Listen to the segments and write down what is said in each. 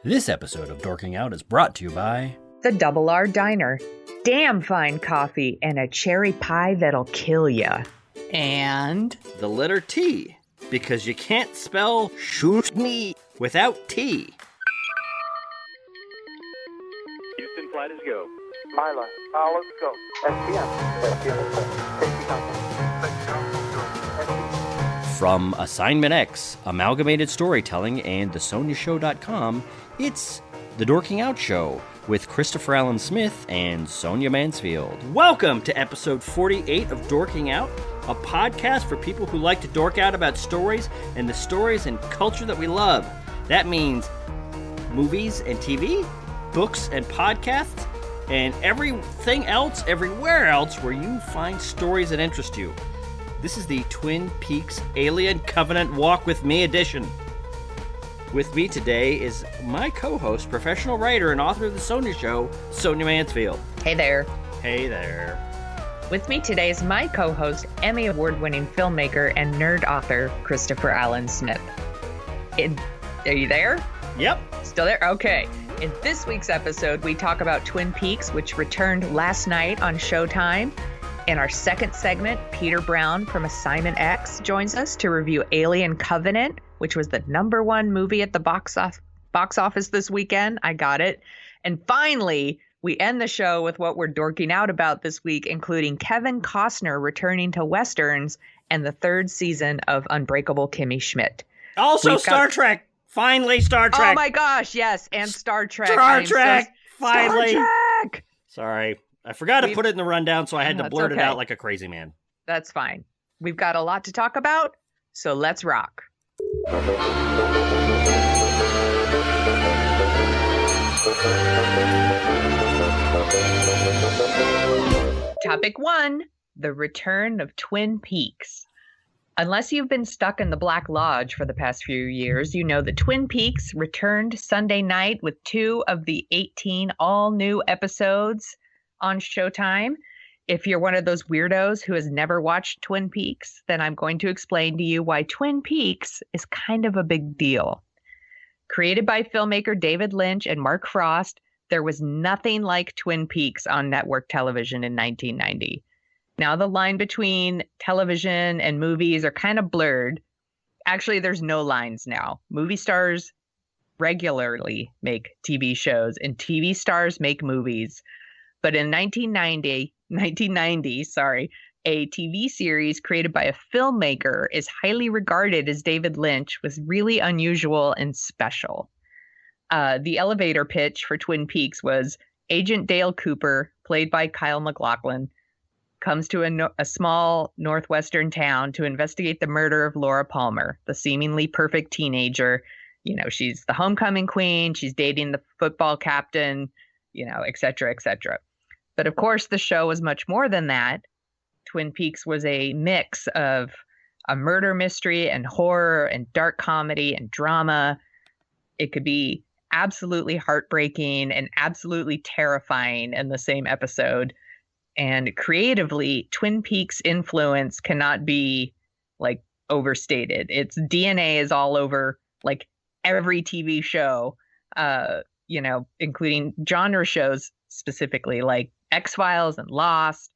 This episode of Dorking Out is brought to you by The Double R Diner. Damn fine coffee and a cherry pie that'll kill ya. And the letter T, because you can't spell shoot me without T. Houston, flight is go. Mila, let's go. From Assignment X, Amalgamated Storytelling, and thesoniashow.com, it's The Dorking Out Show with Christopher Allen Smith and Sonia Mansfield. Welcome to episode 48 of Dorking Out, a podcast for people who like to dork out about stories and the stories and culture that we love. That means movies and TV, books and podcasts, and everything else, everywhere else where you find stories that interest you. This is the Twin Peaks Alien Covenant Walk With Me edition. With me today is my co-host, professional writer and author of The Sonia Show, Sonia Mansfield. Hey there. Hey there. With me today is my co-host, Emmy Award-winning filmmaker and nerd author, Christopher Allen Smith. Are you there? Yep. Still there? Okay. In this week's episode, we talk about Twin Peaks, which returned last night on Showtime. In our second segment, Peter Brown from Assignment X joins us to review Alien Covenant, which was the #1 movie at the box office this weekend. I got it. And finally, we end the show with what we're dorking out about this week, including Kevin Costner returning to Westerns and the third season of Unbreakable Kimmy Schmidt. Also, Star Trek. Finally, Star Trek. Oh my gosh, yes, and Star Trek. Star Trek, finally. Star Trek! Sorry. I forgot to put it in the rundown, so I had to blurt it out like a crazy man. That's fine. We've got a lot to talk about, so let's rock. Topic 1, the return of Twin Peaks. Unless you've been stuck in the Black Lodge for the past few years, you know that Twin Peaks returned Sunday night with 2 of the 18 all-new episodes on Showtime. If you're one of those weirdos who has never watched Twin Peaks, then I'm going to explain to you why Twin Peaks is kind of a big deal. Created by filmmaker David Lynch and Mark Frost, there was nothing like Twin Peaks on network television in 1990. Now the line between television and movies are kind of blurred. Actually, there's no lines now. Movie stars regularly make TV shows and TV stars make movies. But in 1990, a TV series created by a filmmaker is highly regarded as David Lynch was really unusual and special. The elevator pitch for Twin Peaks was Agent Dale Cooper, played by Kyle MacLachlan, comes to a small northwestern town to investigate the murder of Laura Palmer, the seemingly perfect teenager. You know, she's the homecoming queen, she's dating the football captain, you know, et cetera, et cetera. But of course, the show was much more than that. Twin Peaks was a mix of a murder mystery and horror and dark comedy and drama. It could be absolutely heartbreaking and absolutely terrifying in the same episode. And creatively, Twin Peaks' influence cannot be like overstated. Its DNA is all over like every TV show, you know, including genre shows specifically like X-Files and Lost.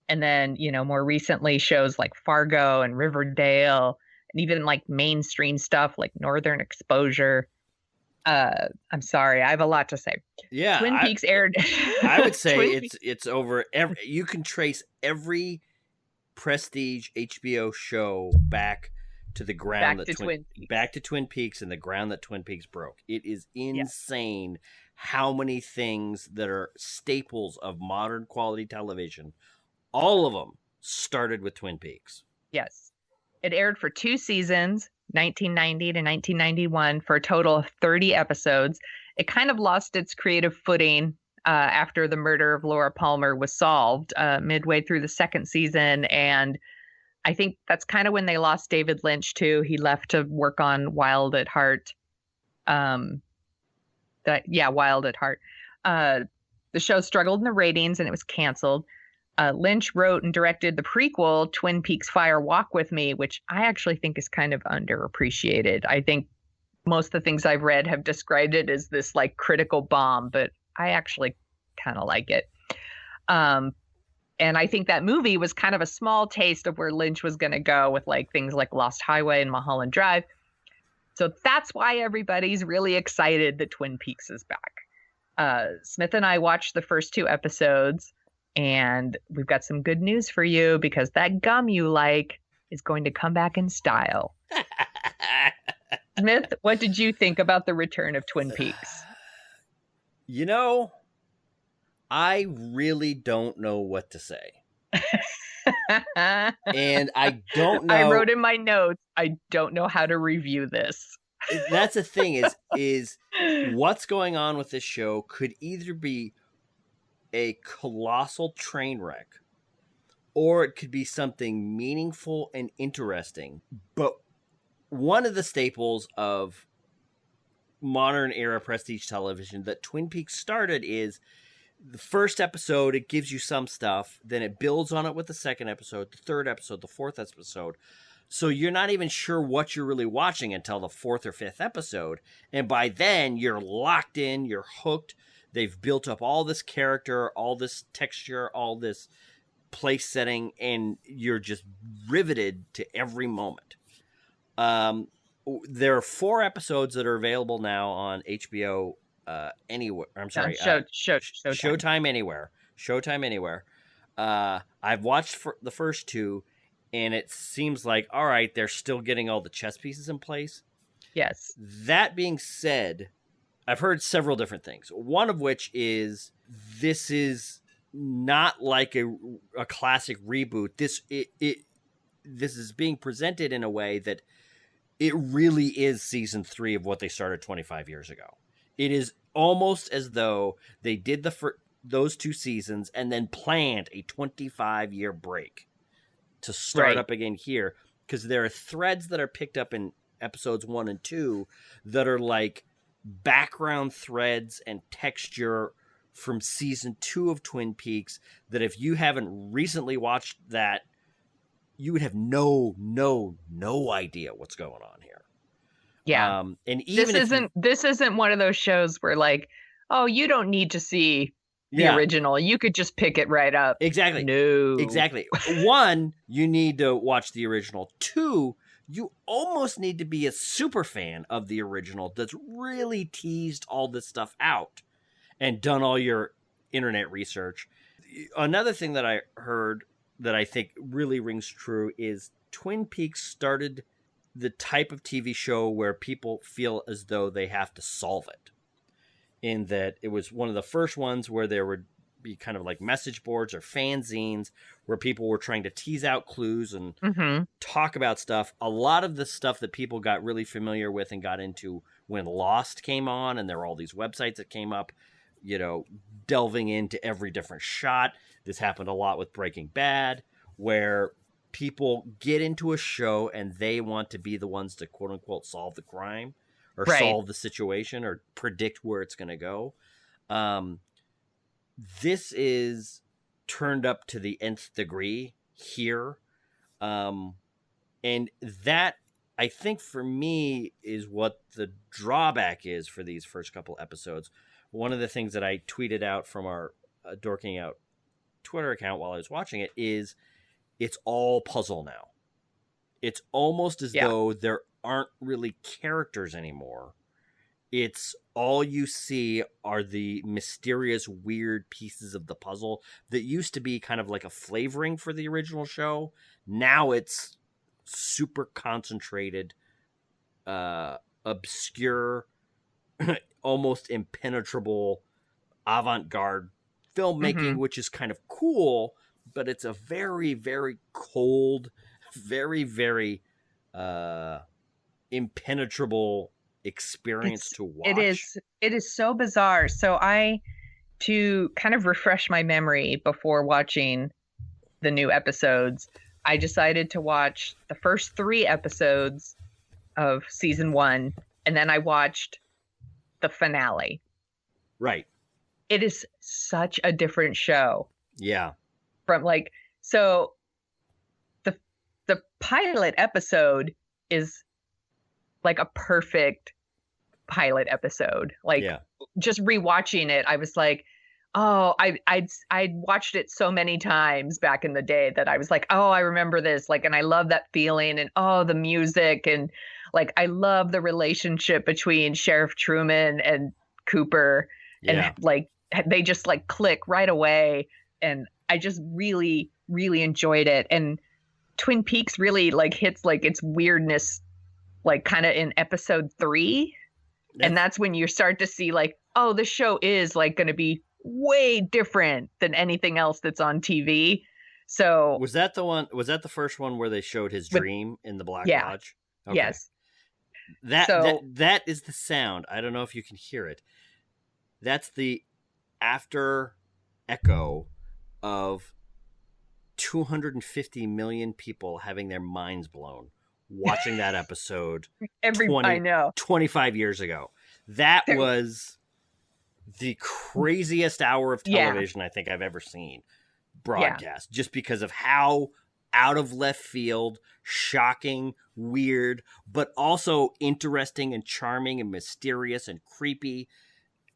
And then, you know, more recently shows like Fargo and Riverdale, and even like mainstream stuff like Northern Exposure. I'm sorry, I have a lot to say. Yeah, Twin Peaks aired. I would say it's over every. You can trace every prestige HBO show back to the ground back to Twin Peaks and the ground that Twin Peaks broke. It is insane how many things that are staples of modern quality television, all of them started with Twin Peaks. Yes, it aired for 2 seasons. 1990 to 1991 for a total of 30 episodes. It kind of lost its creative footing after the murder of Laura Palmer was solved midway through the second season. And I think that's kind of when they lost David Lynch too. He left to work on Wild at Heart. Wild at Heart. The show struggled in the ratings and it was canceled. Lynch wrote and directed the prequel, Twin Peaks Fire Walk With Me, which I actually think is kind of underappreciated. I think most of the things I've read have described it as this like critical bomb, but I actually kind of like it. And I think that movie was kind of a small taste of where Lynch was going to go with like things like Lost Highway and Mulholland Drive. So that's why everybody's really excited that Twin Peaks is back. Smith and I watched the first 2 episodes, and we've got some good news for you because that gum you like is going to come back in style. Smith, what did you think about the return of Twin Peaks? You know, I really don't know what to say. And I don't know. I wrote in my notes, I don't know how to review this. That's the thing is what's going on with this show could either be a colossal train wreck or it could be something meaningful and interesting. But one of the staples of modern era prestige television that Twin Peaks started is the first episode, it gives you some stuff, then it builds on it with the second episode, the third episode, the fourth episode. So you're not even sure what you're really watching until the 4th or 5th episode. And by then you're locked in, you're hooked. They've built up all this character, all this texture, all this place setting, and you're just riveted to every moment. There are 4 episodes that are available now on HBO anywhere. I'm sorry, Showtime Anywhere. Showtime Anywhere. I've watched the first 2, and it seems like, all right, they're still getting all the chess pieces in place. Yes. That being said, I've heard several different things. One of which is this is not like a classic reboot. This is being presented in a way that it really is season 3 of what they started 25 years ago. It is almost as though they did those 2 seasons and then planned a 25-year break to start up again here, because there are threads that are picked up in episodes 1 and 2 that are like background threads and texture from season 2 of Twin Peaks that if you haven't recently watched that, you would have no idea what's going on here. Yeah. And even this isn't one of those shows where like, oh, you don't need to see the original. You could just pick it right up. Exactly. No. Exactly. 1, you need to watch the original. 2, you almost need to be a super fan of the original that's really teased all this stuff out and done all your internet research. Another thing that I heard that I think really rings true is Twin Peaks started the type of TV show where people feel as though they have to solve it. In that it was one of the first ones where there would be kind of like message boards or fanzines where people were trying to tease out clues and talk about stuff. A lot of the stuff that people got really familiar with and got into when Lost came on, and there were all these websites that came up, you know, delving into every different shot. This happened a lot with Breaking Bad, where people get into a show and they want to be the ones to quote unquote solve the crime or solve the situation or predict where it's going to go. This is turned up to the nth degree here. And that, I think for me, is what the drawback is for these first couple episodes. One of the things that I tweeted out from our Dorking Out Twitter account while I was watching it is it's all puzzle now. It's almost as though there aren't really characters anymore. It's all you see are the mysterious, weird pieces of the puzzle that used to be kind of like a flavoring for the original show. Now it's super concentrated, obscure, almost impenetrable avant-garde filmmaking, which is kind of cool, but it's a very, very cold, very, very impenetrable experience to watch. It is so bizarre. So to kind of refresh my memory before watching the new episodes, I decided to watch the first 3 episodes of season 1, and then I watched the finale. Right. It is such a different show. Yeah. From like, so the pilot episode is like a perfect pilot episode. Like Yeah. just rewatching it, I was like, oh, I'd watched it so many times back in the day that I was like, oh, I remember this. Like, and I love that feeling, and oh, the music, and like I love the relationship between Sheriff Truman and Cooper, Yeah. and like they just like click right away, and I just really, really enjoyed it. And Twin Peaks really like hits like its weirdness, like kind of in episode 3. And that's when you start to see like, oh, the show is like going to be way different than anything else that's on TV. So Was that the first one where they showed his dream in the Black Yeah. Lodge? Okay. Yes. That is the sound. I don't know if you can hear it. That's the after echo of 250 million people having their minds blown watching that episode I know. 25 years ago. That was the craziest hour of television I think I've ever seen broadcast, just because of how out of left field, shocking, weird, but also interesting and charming and mysterious and creepy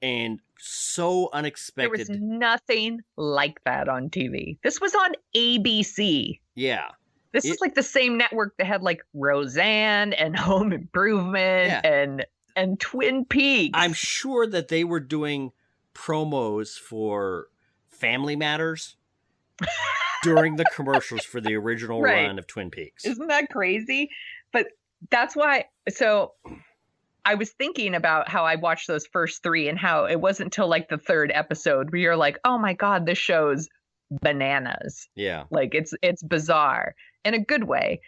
and so unexpected. There was nothing like that on TV. This was on ABC. Yeah. This is like the same network that had like Roseanne and Home Improvement and Twin Peaks. I'm sure that they were doing promos for Family Matters during the commercials for the original run of Twin Peaks. Isn't that crazy? But that's why. So I was thinking about how I watched those first 3 and how it wasn't until like the 3rd episode where you're like, oh my God, this show's bananas. Yeah. Like it's bizarre in a good way.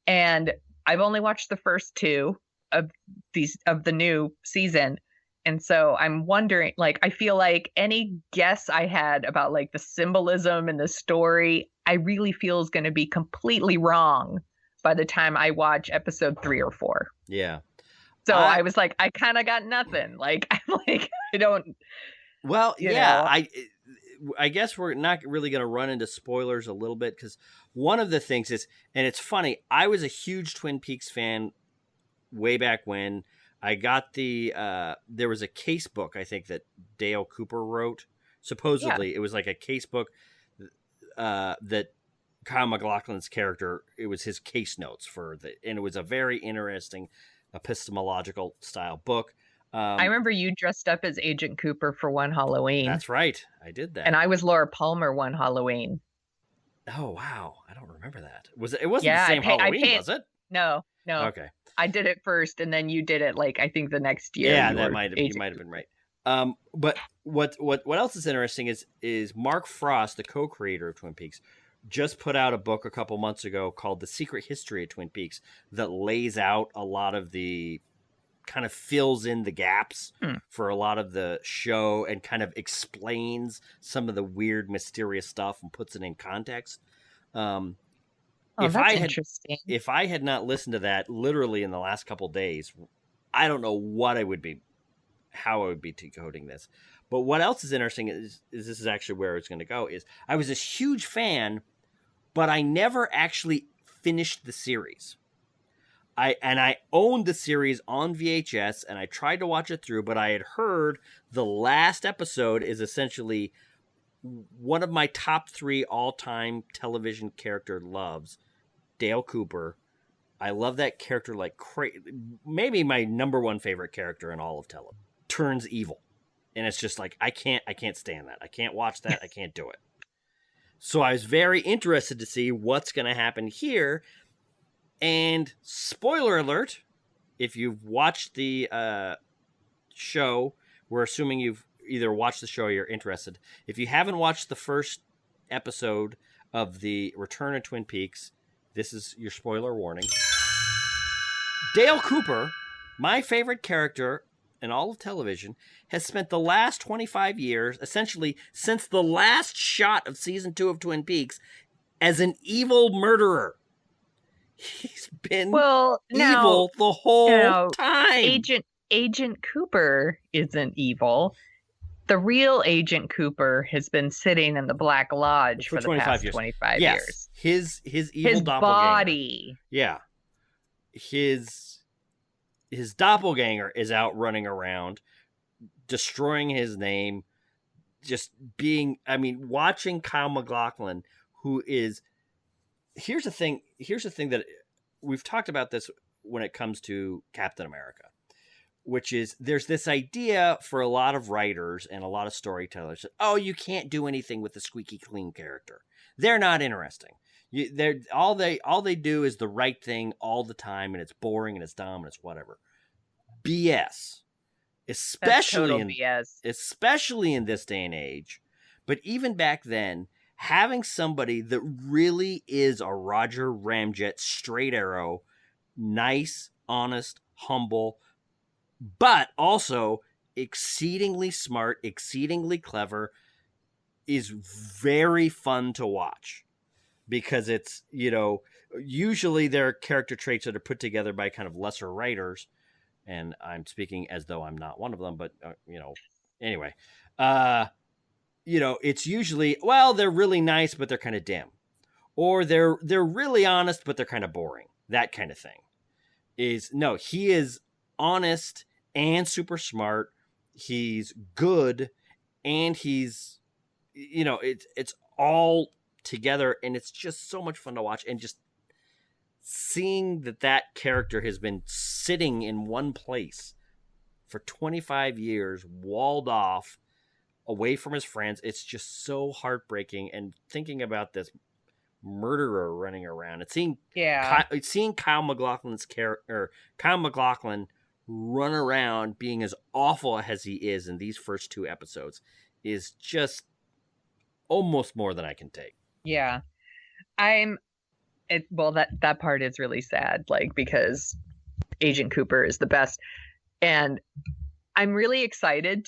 And I've only watched the first 2 of the new season. And so I'm wondering, like, I feel like any guess I had about like the symbolism and the story, I really feel is going to be completely wrong by the time I watch episode 3 or 4. Yeah. So I was like, I kind of got nothing. Like, I'm like, I don't. Well, you know. I guess we're not really going to run into spoilers a little bit, because one of the things is, and it's funny, I was a huge Twin Peaks fan way back when. I got there was a case book, I think, that Dale Cooper wrote. Supposedly, it was like a case book that Kyle MacLachlan's character, it was his case notes and it was a very interesting epistemological style book. I remember you dressed up as Agent Cooper for one Halloween. That's right. I did that. And I was Laura Palmer one Halloween. Oh, wow. I don't remember that. It wasn't the same Halloween, was it? No. Okay. I did it first, and then you did it like I think the next year. Yeah, you might have been right. But what else is interesting is Mark Frost, the co-creator of Twin Peaks, just put out a book a couple months ago called The Secret History of Twin Peaks that lays out a lot of the kind of fills in the gaps for a lot of the show and kind of explains some of the weird, mysterious stuff and puts it in context. If I had not listened to that literally in the last couple of days, I don't know how I would be decoding this. But what else is interesting is this is actually where it's going to go, is I was this huge fan, but I never actually finished the series. I owned the series on VHS, and I tried to watch it through, but I had heard the last episode is essentially one of my top 3 all-time television character loves, Dale Cooper. I love that character like crazy. Maybe my number 1 favorite character in all of television. Turns evil. And it's just like, I can't stand that. I can't watch that. I can't do it. So I was very interested to see what's going to happen here. And spoiler alert, if you've watched the show, we're assuming you've either watched the show or you're interested. If you haven't watched the first episode of the Return of Twin Peaks, this is your spoiler warning. Dale Cooper, my favorite character in all of television, has spent the last 25 years, essentially since the last shot of season 2 of Twin Peaks, as an evil murderer. He's been evil the whole time. Agent Cooper isn't evil. The real Agent Cooper has been sitting in the Black Lodge for the past 25 years. His evil doppelganger. Body. Yeah. His his doppelganger is out running around, destroying his name, just being, I mean, watching Kyle MacLachlan, who is, here's the thing that we've talked about this when it comes to Captain America, which is there's this idea for a lot of writers and a lot of storytellers that, oh, you can't do anything with a squeaky clean character. They're not interesting. They're all they do is the right thing all the time, and it's boring and it's dumb and it's whatever. BS. Especially in this day and age. But even back then, having somebody that really is a Roger Ramjet straight arrow, nice, honest, humble, but also exceedingly smart, exceedingly clever, is very fun to watch. Because it's, usually there are character traits that are put together by kind of lesser writers. And I'm speaking as though I'm not one of them, but, anyway. It's usually, well, they're really nice, but they're kind of dim. Or they're really honest, but they're kind of boring. That kind of thing. He is honest and super smart. He's good, and he's, it's all together, and it's just so much fun to watch. And just seeing that character has been sitting in one place for 25 years, walled off, away from his friends, it's just so heartbreaking. And thinking about this murderer running around and seeing Kyle MacLachlan's character, Kyle MacLachlan, run around being as awful as he is in these first 2 episodes is just almost more than I can take. Yeah. That part is really sad, because Agent Cooper is the best. And I'm really excited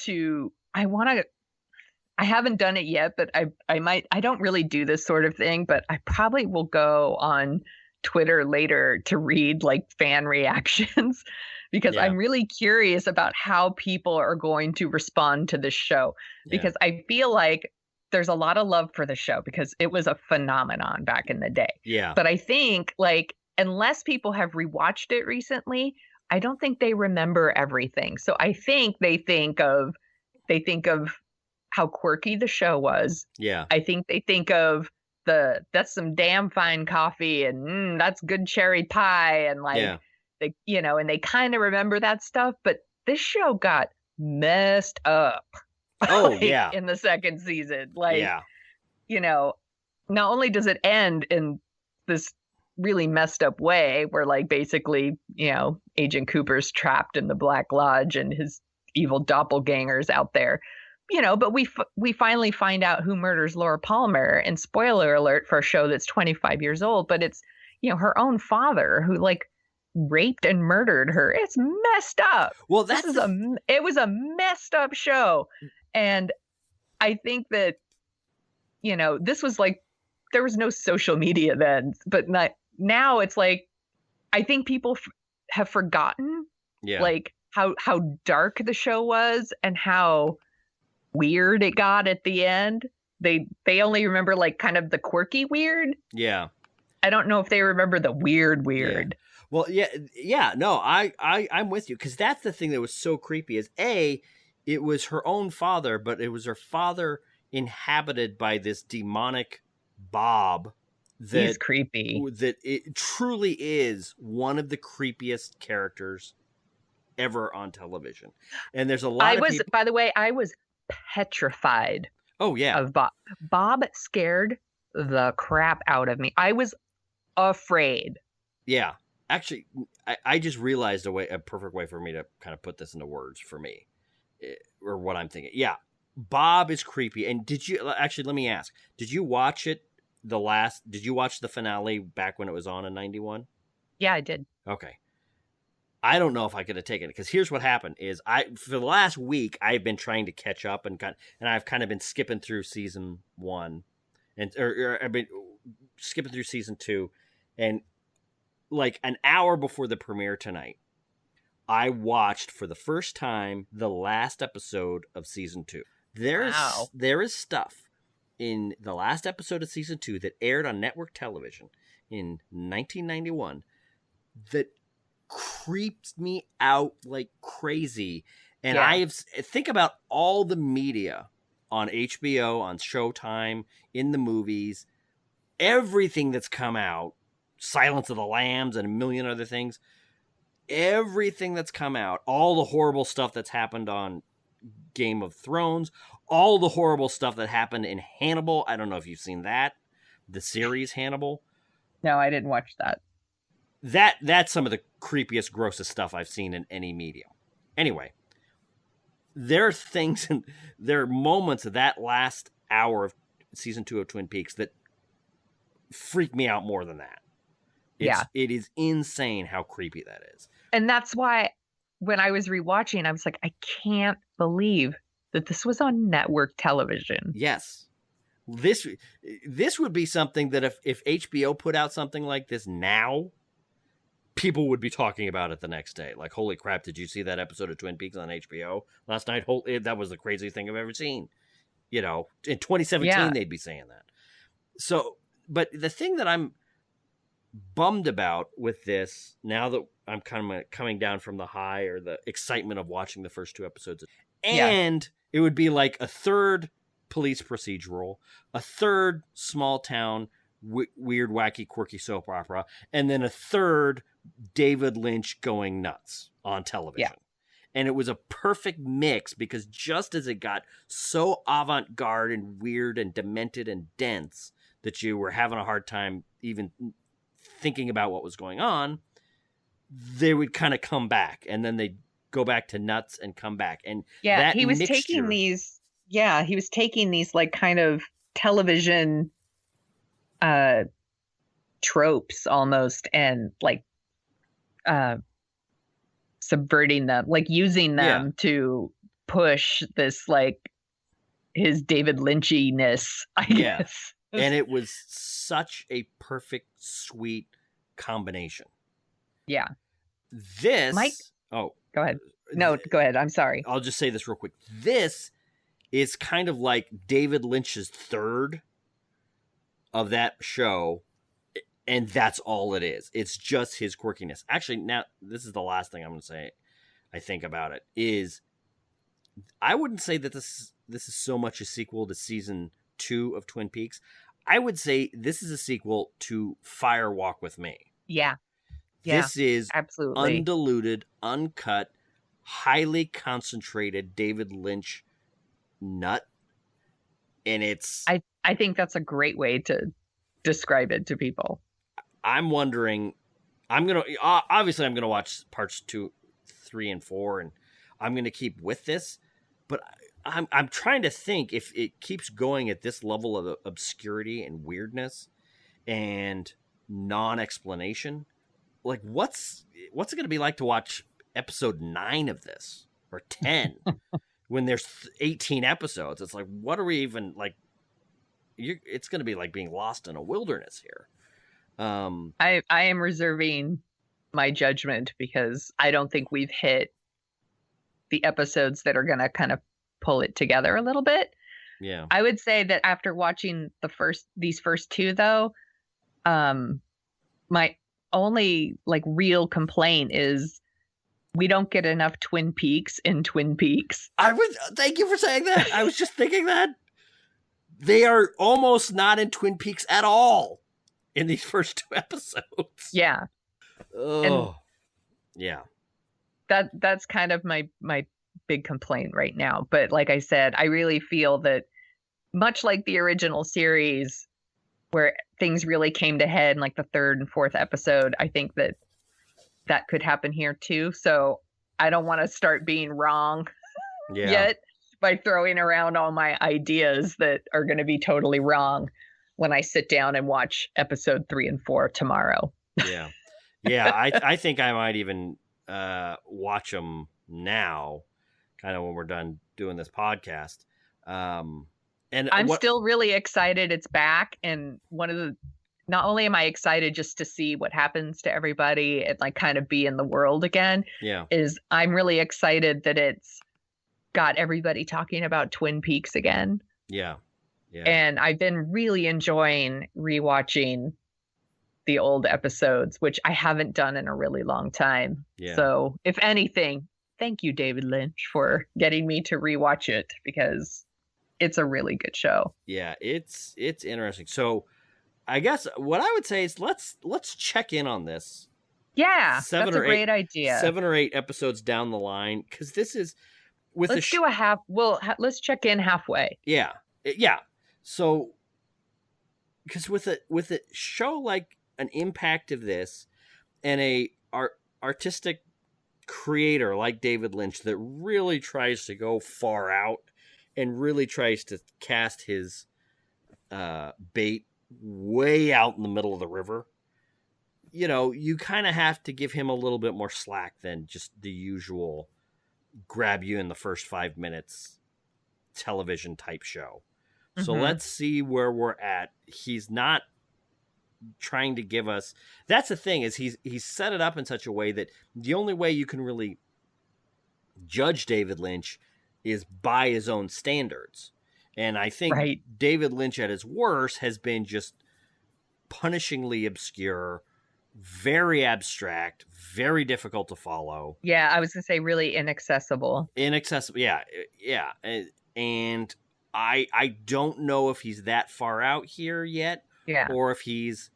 I haven't done it yet, but I don't really do this sort of thing, but I probably will go on Twitter later to read fan reactions because I'm really curious about how people are going to respond to this show, because I feel like there's a lot of love for the show because it was a phenomenon back in the day. Yeah. But I think unless people have rewatched it recently, I don't think they remember everything. So I think they think of how quirky the show was. Yeah. I think they think of that's some damn fine coffee and that's good cherry pie and and they kind of remember that stuff, but this show got messed up. Oh, in the second season. Not only does it end in this really messed up way where basically, Agent Cooper's trapped in the Black Lodge and his evil doppelgangers out there, but we finally find out who murders Laura Palmer, and spoiler alert for a show that's 25 years old, but it's, her own father who raped and murdered her. It's messed up. Well, it was a messed up show. And I think that, this was there was no social media then, but now it's I think people have forgotten how dark the show was and how weird it got at the end. They only remember kind of the quirky weird. Yeah. I don't know if they remember the weird. Yeah. Well, no, I'm with you, because that's the thing that was so creepy is it was her own father, but it was her father inhabited by this demonic Bob. He's creepy. That it truly is one of the creepiest characters ever on television. And there's a lot of people... By the way, I was petrified. Oh, yeah. Of Bob. Bob scared the crap out of me. I was afraid. Yeah. Actually, I just realized a perfect way for me to kind of put this into words for me, or what I'm thinking. Yeah, Bob is creepy. And let me ask, did you watch did you watch the finale back when it was on in 91? Yeah, I did. Okay. I don't know if I could have taken it, because here's what happened is for the last week, I've been trying to catch up and I've kind of been skipping through season 1 or I've been skipping through season 2, and an hour before the premiere tonight, I watched for the first time the last episode of season 2. There is stuff in the last episode of season 2 that aired on network television in 1991 that creeps me out like crazy. And Yeah. think about all the media on HBO, on Showtime, in the movies, everything that's come out, Silence of the Lambs and a million other things, everything that's come out, all the horrible stuff that's happened on Game of Thrones, all the horrible stuff that happened in Hannibal. I don't know if you've seen that, the series Hannibal. No, I didn't watch that. That's some of the creepiest, grossest stuff I've seen in any medium. Anyway, there are things and there are moments of that last hour of season 2 of Twin Peaks that freak me out more than that. It is insane how creepy that is. And that's why when I was rewatching, I was like, I can't believe that this was on network television. Yes. This would be something that if HBO put out something like this now, people would be talking about it the next day. Like, holy crap, did you see that episode of Twin Peaks on HBO last night? That was the craziest thing I've ever seen. In 2017, they'd be saying that. So, but the thing that I'm bummed about with this, now that I'm kind of coming down from the high or the excitement of watching the first 2 episodes, and it would be like a third police procedural, a third small town weird, wacky, quirky soap opera, and then a third David Lynch going nuts on television. Yeah. And it was a perfect mix because just as it got so avant-garde and weird and demented and dense that you were having a hard time even thinking about what was going on, they would kind of come back and then they'd go back to nuts and come back. And he was taking these like kind of television tropes almost and like subverting them, like using them to push this, like his David Lynchiness, I guess. And it was such a perfect, sweet combination. Yeah. Mike? Oh, go ahead. No, go ahead. I'm sorry. I'll just say this real quick. This is kind of like David Lynch's third of that show, and that's all it is. It's just his quirkiness. Actually, now, this is the last thing I'm going to say, I think, about it, is I wouldn't say that this is so much a sequel to season 2 of Twin Peaks. I would say this is a sequel to Fire Walk with Me. Yeah. This is absolutely undiluted, uncut, highly concentrated David Lynch nut. And it's... I think that's a great way to describe it to people. I'm wondering... I'm going to watch parts 2, 3, and 4, and I'm going to keep with this. But I'm trying to think if it keeps going at this level of obscurity and weirdness and non-explanation, like what's it going to be like to watch episode 9 of this or 10 when there's 18 episodes? It's like, what are we even like? It's going to be like being lost in a wilderness here. I am reserving my judgment because I don't think we've hit the episodes that are going to kind of pull it together a little bit. Yeah. I would say that after watching these first 2 though, my only like real complaint is we don't get enough Twin Peaks in Twin Peaks. Thank you for saying that. I was just thinking that they are almost not in Twin Peaks at all in these first 2 episodes. Yeah. Oh, yeah. That's kind of my big complaint right now. But like I said, I really feel that much like the original series where things really came to head in like the 3rd and 4th episode, I think that could happen here too. So I don't want to start being wrong yet by throwing around all my ideas that are going to be totally wrong when I sit down and watch episode 3 and 4 tomorrow. Yeah. Yeah. I think I might even watch them now, kind of when we're done doing this podcast. And I'm still really excited it's back. And not only am I excited just to see what happens to everybody and like kind of be in the world again, is I'm really excited that it's got everybody talking about Twin Peaks again. Yeah. And I've been really enjoying rewatching the old episodes, which I haven't done in a really long time. Yeah. So, if anything, thank you, David Lynch, for getting me to rewatch it because it's a really good show. Yeah, it's interesting. So I guess what I would say is let's check in on this. Yeah, that's a great idea. 7 or 8 episodes down the line, because this is with let's do a half. Let's check in halfway. Yeah. So, because with a show like an impact of this, and a artistic creator like David Lynch that really tries to go far out and really tries to cast his bait way out in the middle of the river, you kind of have to give him a little bit more slack than just the usual grab you in the first 5 minutes television type show. So let's see where we're at. He's not trying to give us, that's the thing, is he's set it up in such a way that the only way you can really judge David Lynch is by his own standards. And I think David Lynch at his worst has been just punishingly obscure, very abstract, very difficult to follow. Yeah, I was going to say really inaccessible. Yeah. And I don't know if he's that far out here yet, or if he's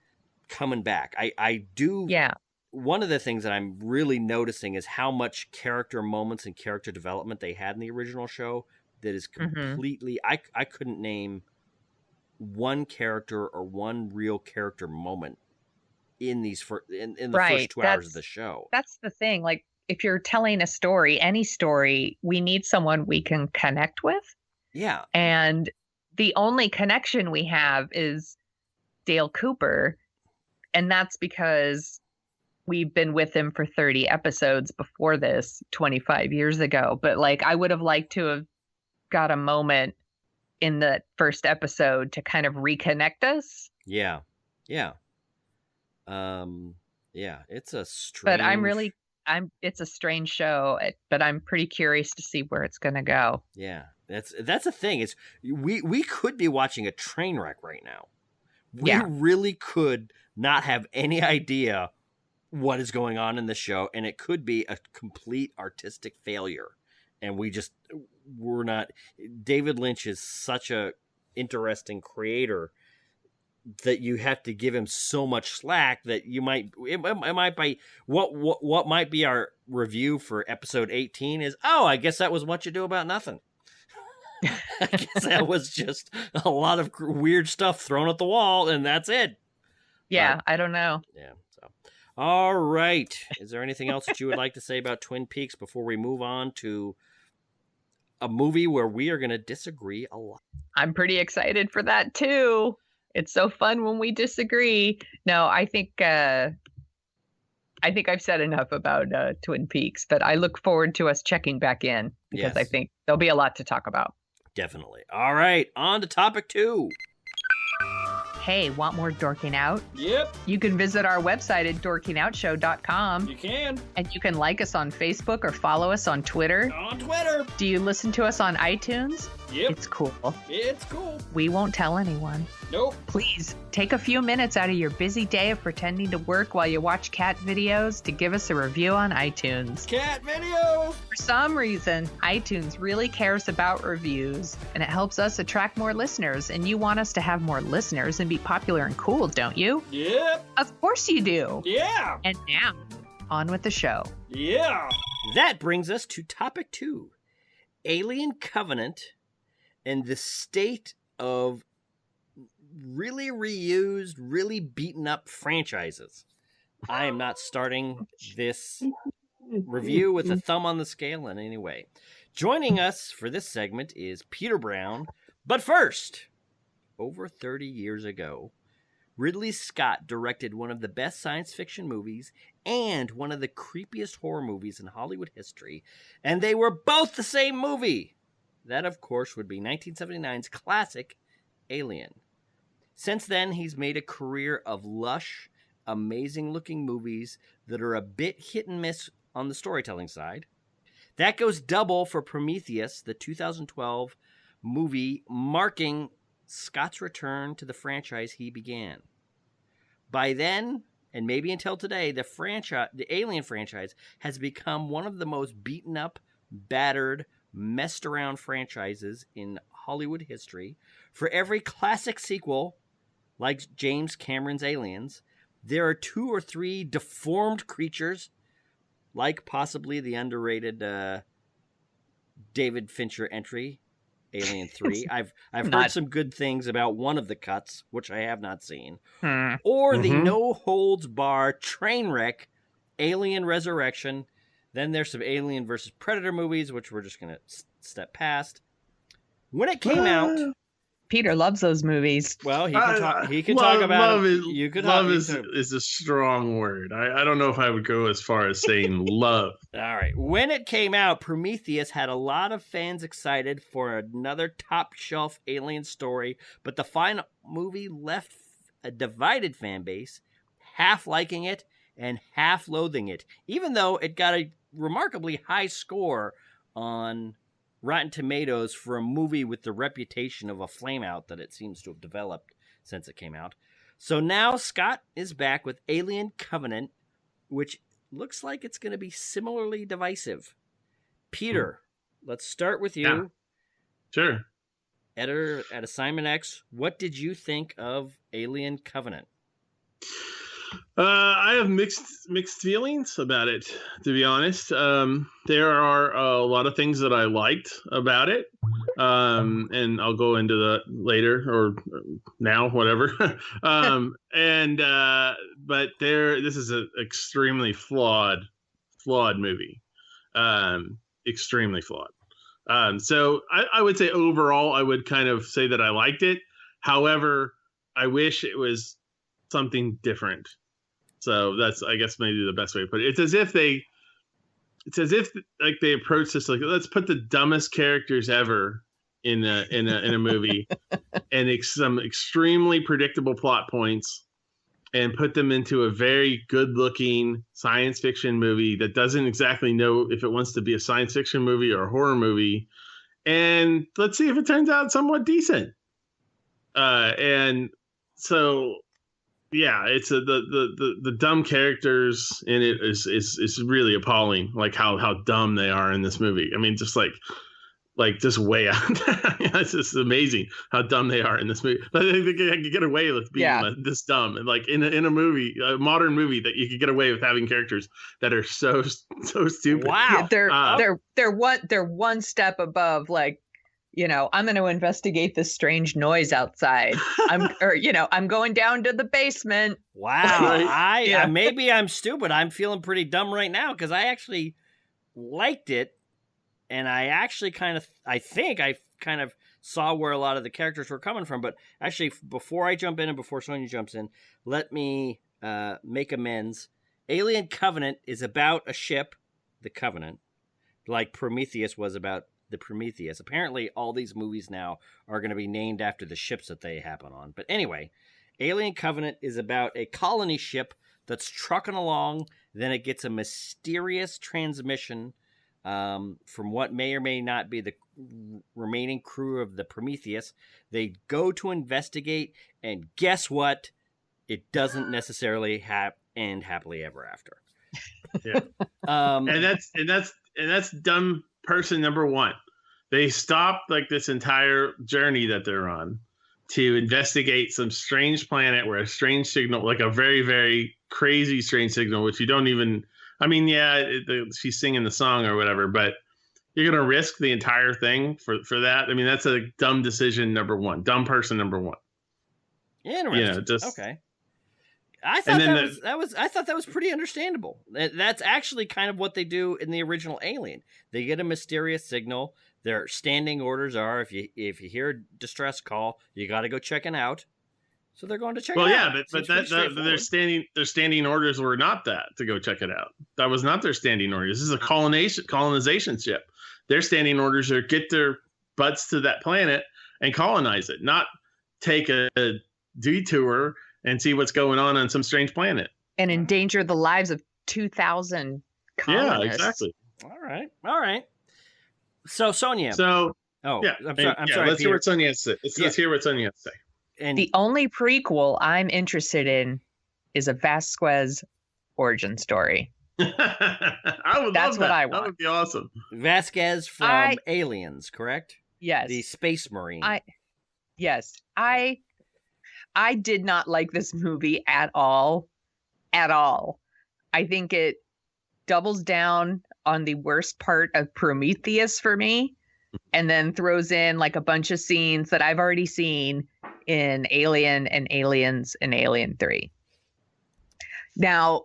coming back. I do. Yeah. One of the things that I'm really noticing is how much character moments and character development they had in the original show that is completely, I couldn't name one character or one real character moment in these in the first 2 hours of the show. That's the thing. Like, if you're telling a story, any story, we need someone we can connect with. Yeah. And the only connection we have is Dale Cooper. And that's because we've been with him for 30 episodes before this 25 years ago. But like, I would have liked to have got a moment in the first episode to kind of reconnect us. Yeah. It's a strange, but it's a strange show, but I'm pretty curious to see where it's going to go. Yeah. That's the thing. It's we could be watching a train wreck right now. We really could not have any idea what is going on in the show, and it could be a complete artistic failure. And we're not. David Lynch is such a interesting creator that you have to give him so much slack that it might be what might be our review for episode 18 is, I guess that was What You Do About Nothing. I guess that was just a lot of weird stuff thrown at the wall, and that's it. Yeah, but I don't know. Yeah. So, all right. Is there anything else that you would like to say about Twin Peaks before we move on to a movie where we are going to disagree a lot? I'm pretty excited for that too. It's so fun when we disagree. No, I think I've said enough about Twin Peaks, but I look forward to us checking back in because I think there'll be a lot to talk about. Definitely. All right, on to topic 2. Hey, want more dorking out? Yep. You can visit our website at dorkingoutshow.com. You can. And you can like us on Facebook or follow us on Twitter. On Twitter. Do you listen to us on iTunes? Yep. It's cool. It's cool. We won't tell anyone. Nope. Please take a few minutes out of your busy day of pretending to work while you watch cat videos to give us a review on iTunes. Cat videos! For some reason, iTunes really cares about reviews, and it helps us attract more listeners, and you want us to have more listeners and be popular and cool, don't you? Yep. Of course you do. Yeah. And now, on with the show. Yeah. That brings us to topic 2. Alien Covenant and the state of really reused, really beaten up franchises. I am not starting this review with a thumb on the scale in any way. Joining us for this segment is Peter Brown. But first, over 30 years ago, Ridley Scott directed one of the best science fiction movies and one of the creepiest horror movies in Hollywood history, and they were both the same movie. That, of course, would be 1979's classic Alien. Since then, he's made a career of lush, amazing-looking movies that are a bit hit and miss on the storytelling side. That goes double for Prometheus, the 2012 movie marking Scott's return to the franchise he began. By then, and maybe until today, the Alien franchise has become one of the most beaten up, battered, messed around franchises in Hollywood history. For every classic sequel, like James Cameron's Aliens, there are 2 or 3 deformed creatures, like possibly the underrated David Fincher entry, Alien 3. I've heard some good things about one of the cuts, which I have not seen. Or the no-holds-barred train wreck, Alien Resurrection. Then there's some Alien versus Predator movies, which we're just going to step past. When it came out... Peter loves those movies. Well, he can talk about it. Love is a strong word. I don't know if I would go as far as saying love. All right. When it came out, Prometheus had a lot of fans excited for another top-shelf Alien story, but the final movie left a divided fan base, half liking it and half loathing it, even though it got a remarkably high score on Rotten Tomatoes for a movie with the reputation of a flameout that it seems to have developed since it came out. So now Scott is back with Alien Covenant, which looks like it's going to be similarly divisive. Peter, let's start with you. Yeah. Sure. Editor at Assignment X, what did you think of Alien Covenant? I have mixed feelings about it, to be honest. There are a lot of things that I liked about it, and I'll go into that later or now, whatever. But this is an extremely flawed movie, extremely flawed. So I would say overall, I would kind of say that I liked it. However, I wish it was something different. So that's, I guess, maybe the best way to put it. It's as if they approach this like, let's put the dumbest characters ever in a movie and some extremely predictable plot points and put them into a very good looking science fiction movie that doesn't exactly know if it wants to be a science fiction movie or a horror movie. And let's see if it turns out somewhat decent. And so, yeah, it's the dumb characters in it is really appalling. Like how dumb they are in this movie. I mean, just like just way out. It's just amazing how dumb they are in this movie. But they could get away with being this dumb, and like in a movie, a modern movie, that you could get away with having characters that are so stupid. Wow, they're one step above, like, you know, I'm going to investigate this strange noise outside. I'm going down to the basement. Wow. Maybe I'm stupid. I'm feeling pretty dumb right now because I actually liked it. And I actually I think I kind of saw where a lot of the characters were coming from. But actually, before I jump in and before Sonia jumps in, let me make amends. Alien Covenant is about a ship, the Covenant, like Prometheus was about the Prometheus. Apparently, all these movies now are going to be named after the ships that they happen on. But anyway, Alien Covenant is about a colony ship that's trucking along. Then it gets a mysterious transmission from what may or may not be the remaining crew of the Prometheus. They go to investigate, and guess what? It doesn't necessarily end happily ever after. Yeah. And that's dumb person number one. They stop like this entire journey that they're on to investigate some strange planet where a strange signal, like a very, very crazy strange signal, which you don't even, I mean, she's singing the song or whatever, but you're going to risk the entire thing for that. I mean, that's a dumb decision number one, dumb person number one. Interesting. Okay. I thought that was pretty understandable. That's actually kind of what they do in the original Alien. They get a mysterious signal. Their standing orders are if you hear a distress call, you got to go check it out. So they're going to check it out. Well, yeah, but their standing orders were not that to go check it out. That was not their standing orders. This is a colonization ship. Their standing orders are get their butts to that planet and colonize it, not take a detour and see what's going on some strange planet. And endanger the lives of 2,000 colonists. Yeah, exactly. All right. So, Sonia. I'm sorry, let's Peter. hear what Sonia has to say. Let's hear what Sonia has to say. And the only prequel I'm interested in is a Vasquez origin story. I would That's love what that. I That want. would be awesome. Vasquez from Aliens, correct? Yes. The Space Marine. Yes. I did not like this movie at all. At all. I think it doubles down on the worst part of Prometheus for me, and then throws in like a bunch of scenes that I've already seen in Alien and Aliens and Alien 3. Now,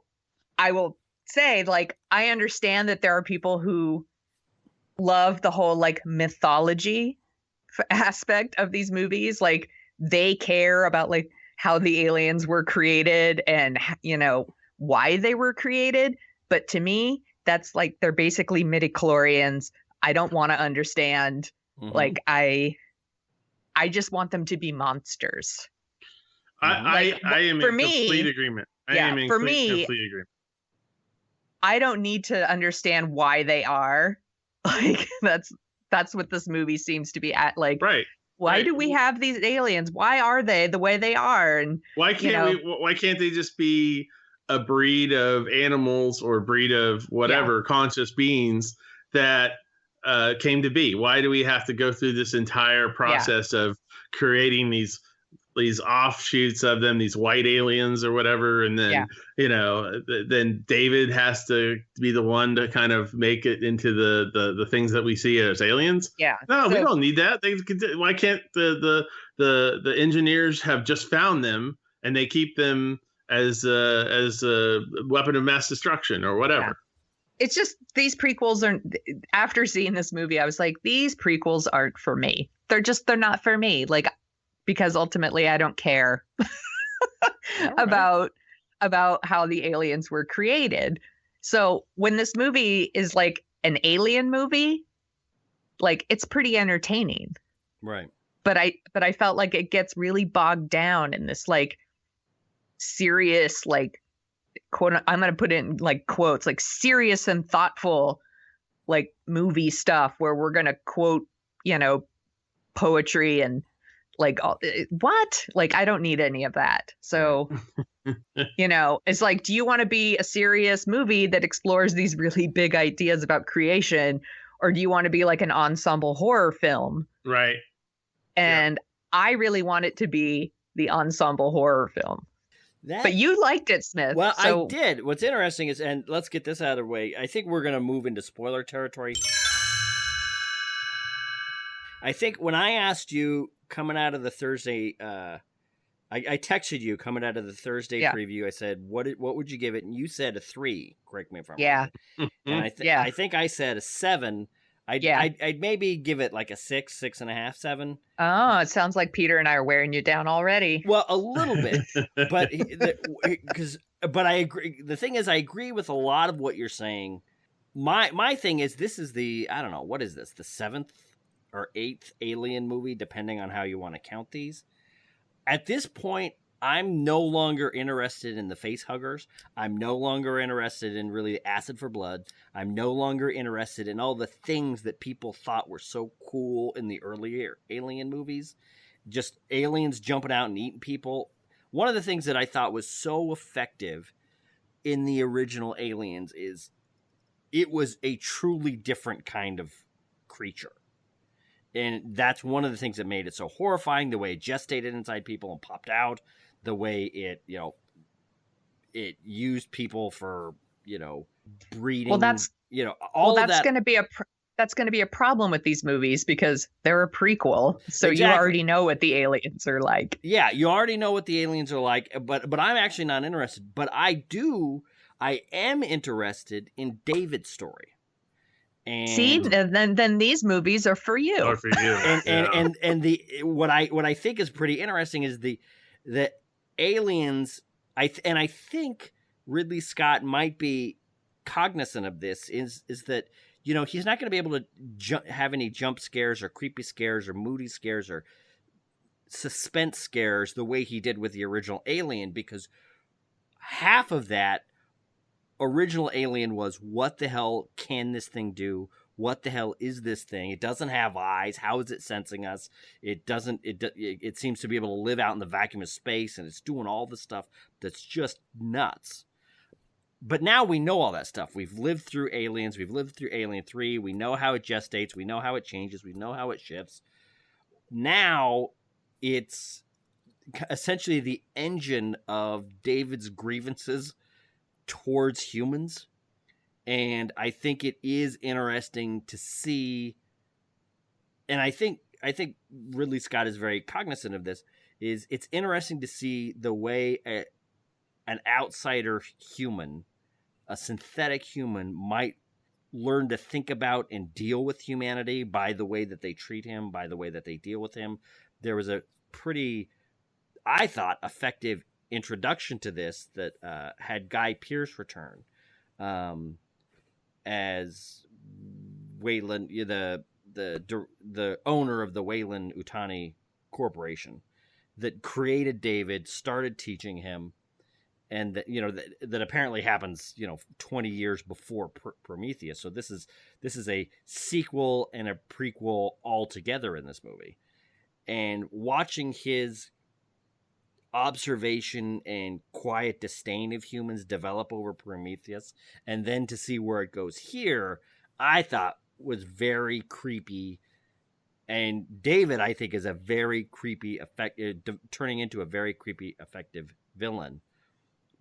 I will say, like, I understand that there are people who love the whole like mythology aspect of these movies. Like, they care about like how the aliens were created and, you know, why they were created. But to me, that's like, they're basically midichlorians. I don't want to understand. Mhm. Like, I just want them to be monsters. I am for in me- complete agreement. I yeah, am in for complete me- agreement. I don't need to understand why they are. Like, that's what this movie seems to be at. Like, Right. why right. do we have these aliens? Why are they the way they are? And Why can't why can't they just be a breed of animals or a breed of whatever conscious beings that came to be? Why do we have to go through this entire process of creating these offshoots of them, these white aliens or whatever, and then you know, then David has to be the one to kind of make it into the things that we see as aliens? Yeah. No, we So- don't need that. Why can't the engineers have just found them and they keep them as a weapon of mass destruction or whatever? Yeah. It's just, these prequels are, after seeing this movie, I was like, these prequels aren't for me. They're not for me. Like, because ultimately I don't care about how the aliens were created. So when this movie is like an alien movie, like, it's pretty entertaining. Right. But I felt like it gets really bogged down in this like serious, like, quote, I'm going to put it in like quotes, like serious and thoughtful like movie stuff where we're going to quote, you know, poetry and like, what? Like, I don't need any of that. So, you know, it's like, do you want to be a serious movie that explores these really big ideas about creation, or do you want to be like an ensemble horror film? Right. And I really want it to be the ensemble horror film. But you liked it, Smith. Well, so... I did. What's interesting is, and let's get this out of the way, I think we're going to move into spoiler territory. I think when I asked you coming out of the Thursday, I texted you coming out of the Thursday preview. I said, "What would you give it?" And you said a 3. Correct me if I'm wrong. And I think I said a 7. I'd maybe give it like a 6, 6.5, 7. Oh, it sounds like Peter and I are wearing you down already. Well, a little bit, but I agree. The thing is, I agree with a lot of what you're saying. My thing is, this is I don't know, what is this? The 7th or 8th Alien movie, depending on how you want to count these. At this point, I'm no longer interested in the face huggers. I'm no longer interested in really acid for blood. I'm no longer interested in all the things that people thought were so cool in the earlier Alien movies. Just aliens jumping out and eating people. One of the things that I thought was so effective in the original Aliens is it was a truly different kind of creature. And that's one of the things that made it so horrifying, the way it gestated inside people and popped out, the way it, you know, it used people for, you know, breeding. Well, that's, you know, all of that. That's going to be a problem with these movies because they're a prequel. So Exactly. You already know what the aliens are like. Yeah, you already know what the aliens are like, but I'm actually not interested. But I am interested in David's story. And see, then these movies are for you. Or for you. and what I think is pretty interesting is the aliens. I think Ridley Scott might be cognizant of this. Is that, you know, he's not going to be able to have any jump scares or creepy scares or moody scares or suspense scares the way he did with the original Alien, because half of that original Alien was, what the hell can this thing do? what the hell is this thing? It doesn't have eyes. How is it sensing us? It seems to be able to live out in the vacuum of space, and it's doing all the stuff that's just nuts. But now we know all that stuff. We've lived through Aliens. We've lived through Alien 3. We know how it gestates. We know how it changes. We know how it shifts. Now it's essentially the engine of David's grievances towards humans. And I think it is interesting to see, and I think Ridley Scott is very cognizant of this, is it's interesting to see the way an outsider human, a synthetic human, might learn to think about and deal with humanity by the way that they treat him, by the way that they deal with him. There was a pretty, I thought, effective introduction to this that had Guy Pearce return as Weyland, the owner of the Weyland Utani Corporation that created David, started teaching him, and that apparently happens 20 years before Prometheus. So this is a sequel and a prequel all together in this movie, and watching his observation and quiet disdain of humans develop over Prometheus, and then to see where it goes here, I thought was very creepy. And David, I think, is a very creepy turning into a very creepy, effective villain.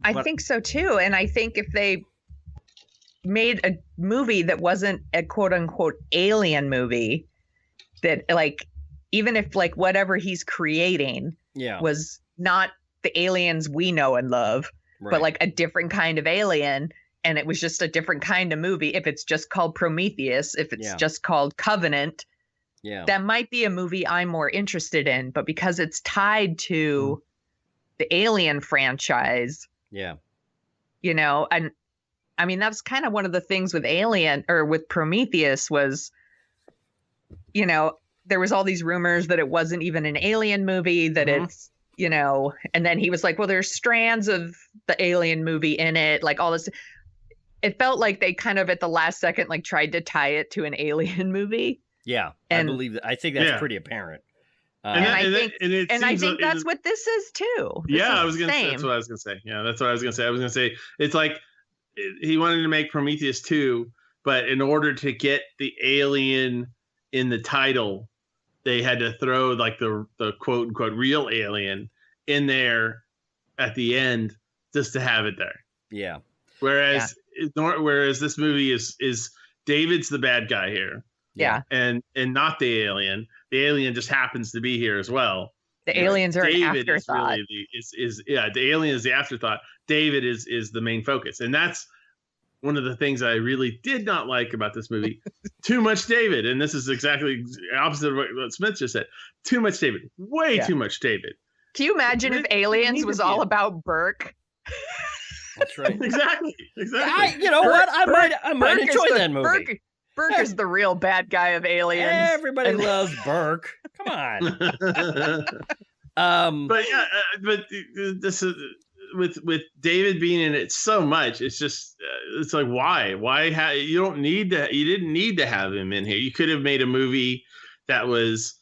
I think so too. And I think if they made a movie that wasn't a quote unquote alien movie, that even if whatever he's creating was not the aliens we know and love, right, but a different kind of alien, and it was just a different kind of movie. If it's just called Prometheus, if it's just called Covenant, that might be a movie I'm more interested in. But because it's tied to the Alien franchise, and I mean, that's kind of one of the things with Alien or with Prometheus was, there was all these rumors that it wasn't even an Alien movie, that it's, and then he was like, well, there's strands of the Alien movie in it, all this. It felt like they kind of at the last second, tried to tie it to an Alien movie. Yeah. And I believe that. I think that's pretty apparent. I think that's what this is too. That's what I was going to say. Yeah, that's what I was going to say. I was going to say, it's like he wanted to make Prometheus 2, but in order to get the alien in the title, they had to throw the quote unquote real alien in there at the end just to have it there. Yeah. Whereas this movie is David's the bad guy here. Yeah. And not the alien. The alien just happens to be here as well. The aliens are an afterthought. The alien is the afterthought. David is the main focus. And that's one of the things I really did not like about this movie. Too much David. And this is exactly opposite of what Smith just said. Too much David. Way too much David. Can you imagine if Aliens was all about Burke? That's right. Exactly. What? I might enjoy that movie. Burke is the real bad guy of Aliens. Everybody loves Burke. Come on. But this is with David being in it so much. It's just it's like why you didn't need to have him in here. You could have made a movie that was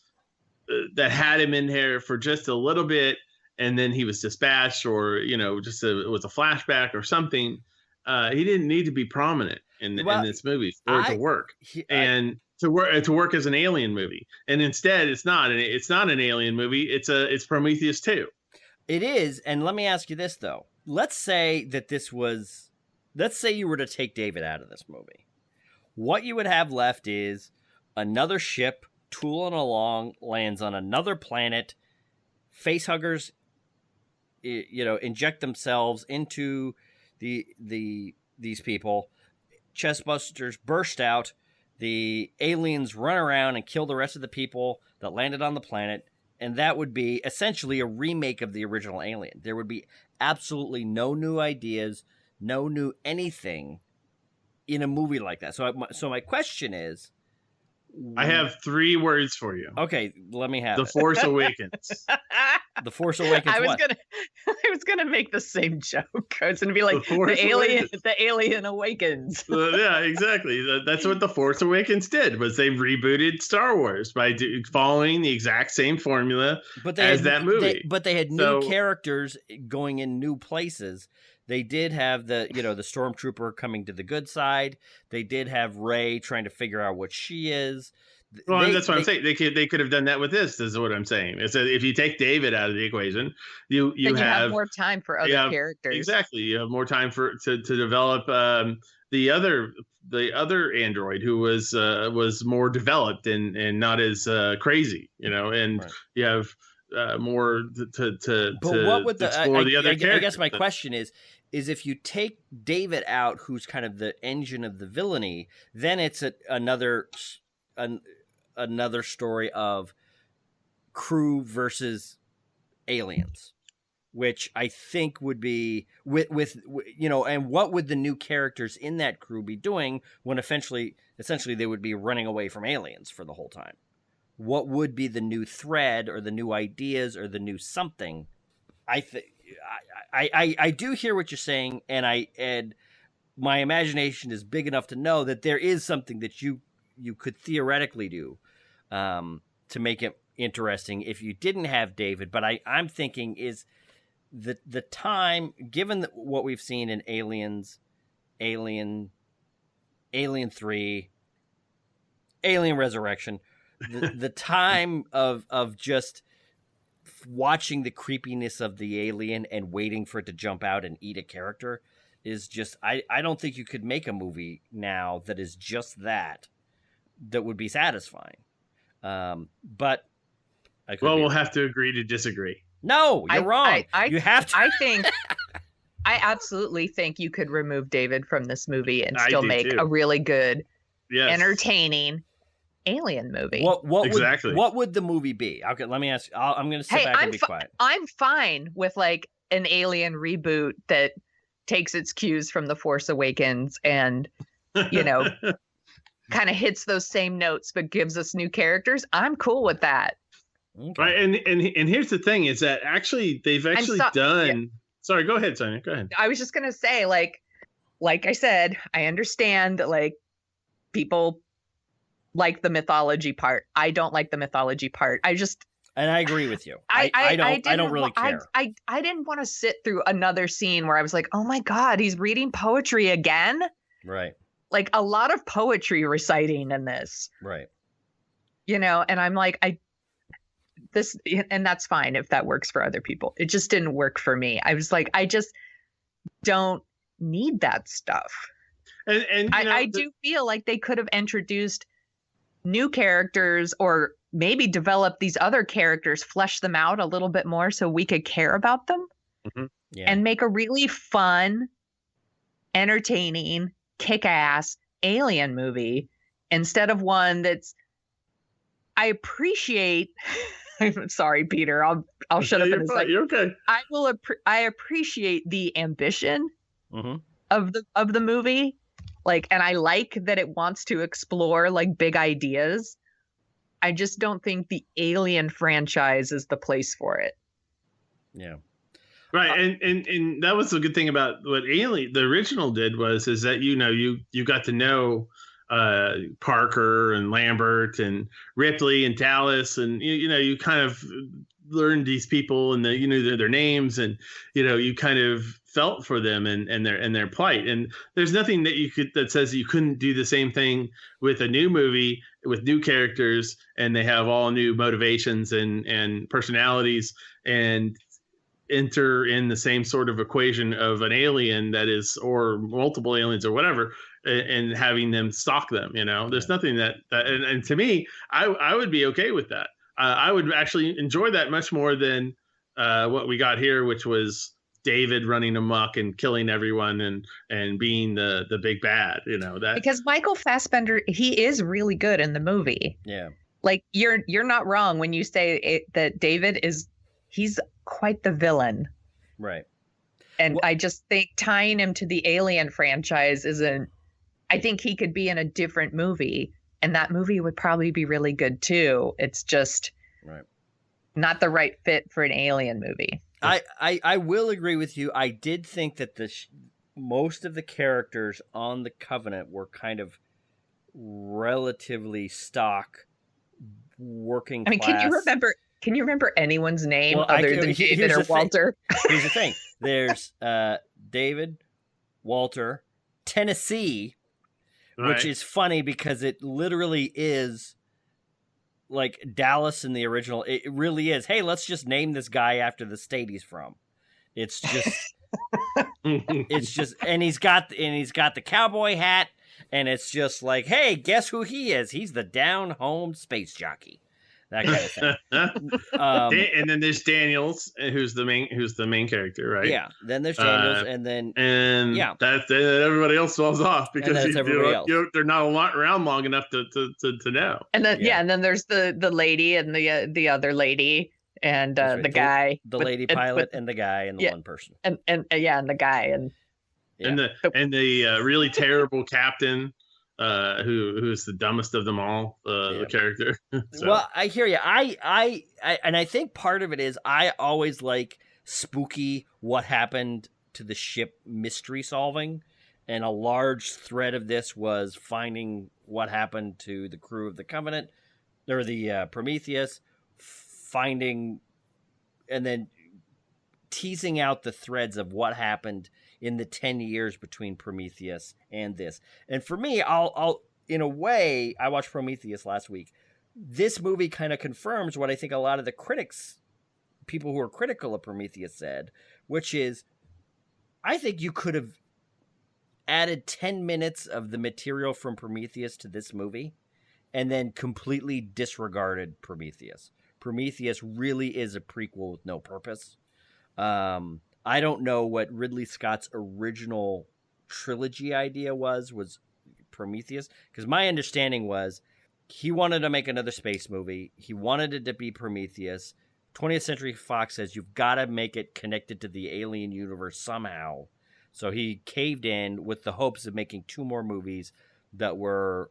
that had him in here for just a little bit, and then he was dispatched, or it was a flashback or something. He didn't need to be prominent in this movie for it to work, to work as an alien movie. And instead, it's not an alien movie. It's Prometheus 2. It is. And let me ask you this though. Let's say you were to take David out of this movie. What you would have left is another ship tooling along, lands on another planet. Facehuggers, inject themselves into these people. Chestbusters burst out. The aliens run around and kill the rest of the people that landed on the planet. And that would be essentially a remake of the original Alien. There would be absolutely no new ideas, no new anything in a movie like that. So my question is, I have 3 words for you. Okay, let me have The it. Force Awakens. The Force Awakens. I was what? gonna make the same joke. I was gonna be like The Force the alien awakens. Yeah, exactly. That's what The Force Awakens did. Was they rebooted Star Wars by following the exact same formula as that movie. But they had new characters going in new places. They did have the stormtrooper coming to the good side. They did have Rey trying to figure out what she is. Well, that's what I'm saying. They could have done that with this. Is what I'm saying. It's if you take David out of the equation, you have more time for other characters. Exactly, you have more time to develop the other android who was more developed and not as crazy, and right. You have more to what would explore the other characters. I guess my question is if you take David out, who's kind of the engine of the villainy, then it's another story of crew versus aliens, which I think would be with and what would the new characters in that crew be doing when essentially they would be running away from aliens for the whole time? What would be the new thread or the new ideas or the new something? I do hear what you're saying, and my imagination is big enough to know that there is something that you could theoretically do to make it interesting if you didn't have David. But I'm thinking is the time, given what we've seen in Alien 3, Alien Resurrection, the time of just watching the creepiness of the alien and waiting for it to jump out and eat a character is just, I don't think you could make a movie now that is just that would be satisfying. But we'll have to agree to disagree. No, you're wrong. You have to. I absolutely think you could remove David from this movie and still make a really good, entertaining alien movie. Exactly. What would the movie be? Okay, let me ask. I'm going to sit back and be quiet. I'm fine with like an alien reboot that takes its cues from The Force Awakens and, kind of hits those same notes but gives us new characters. I'm cool with that. Okay. Right, and here's the thing is that they've done. Yeah. Sorry, go ahead, Sonia. Go ahead. I was just gonna say, like I said, I understand that like people like the mythology part. I don't like the mythology part. And I agree with you. I don't really care. I didn't want to sit through another scene where I was like, oh my God, he's reading poetry again. Right. Like a lot of poetry reciting in this. Right. And I'm like, and that's fine if that works for other people. It just didn't work for me. I was like, I just don't need that stuff. And I do feel like they could have introduced new characters or maybe develop these other characters, flesh them out a little bit more so we could care about them. Mm-hmm. And make a really fun, entertaining, kick-ass alien movie instead of one that's I appreciate I'm sorry, Peter. I'll shut up in a second. You're okay. I appreciate the ambition of the movie. Like, and I like that it wants to explore like big ideas. I just don't think the Alien franchise is the place for it. Yeah. Right. And that was the good thing about what Alien, the original did is that, you got to know Parker and Lambert and Ripley and Dallas, and you kind of learned these people and you knew their names, and you kind of felt for them and their plight. And there's nothing that says you couldn't do the same thing with a new movie with new characters, and they have all new motivations and personalities, and enter in the same sort of equation of an alien that is, or multiple aliens or whatever, and having them stalk them. There's nothing that and to me, I would be okay with that. I would actually enjoy that much more than what we got here, which was David running amok and killing everyone and being the big bad. That because Michael Fassbender, he is really good in the movie. Yeah, like you're not wrong when you say that David he's quite the villain. Right. And I just think tying him to the Alien franchise isn't. I think he could be in a different movie And that movie would probably be really good too. It's just Right. not the right fit for an alien movie. I will agree with you. I did think that most of the characters on the Covenant were kind of relatively stock working class. Can you remember anyone's name Well, other than David or Walter? Here's the thing. There's David, Walter, Tennessee, which is funny because it literally is like Dallas in the original. It really is. Hey, let's just name this guy after the state he's from. It's just it's just and he's got the cowboy hat, and it's just like, hey, guess who he is? He's the down home space jockey. That kind of thing. And then there's Daniels, who's the main character, right? Yeah. Then there's Daniels, and that's everybody else falls off because they're not around long enough to know. And then and then there's the lady and the other lady and right. the guy, the lady pilot, and the guy, and the one person, and the guy, and the really terrible captain. Who's the dumbest of them all? The character. So. Well, I hear you. I and I think part of it is I always like spooky what happened to the ship mystery solving, and a large thread of this was finding what happened to the crew of the Covenant or the Prometheus, finding and then teasing out the threads of what happened in the 10 years between Prometheus and this. And for me, I'll in a way, I watched Prometheus last week. This movie kind of confirms what I think a lot of the people who are critical of Prometheus said, which is, I think you could have added 10 minutes of the material from Prometheus to this movie and then completely disregarded Prometheus. Prometheus really is a prequel with no purpose. I don't know what Ridley Scott's original trilogy idea was Prometheus, because my understanding was he wanted to make another space movie. He wanted it to be Prometheus. 20th Century Fox says you've got to make it connected to the alien universe somehow. So he caved in with the hopes of making 2 more movies that were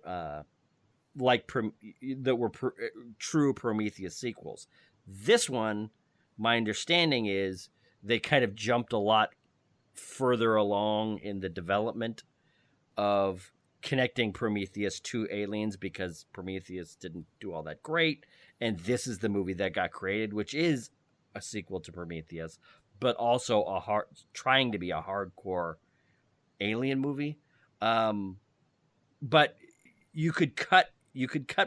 true Prometheus sequels. This one, my understanding is, they kind of jumped a lot further along in the development of connecting Prometheus to aliens because Prometheus didn't do all that great. And this is the movie that got created, which is a sequel to Prometheus, but also trying to be a hardcore alien movie. But you could cut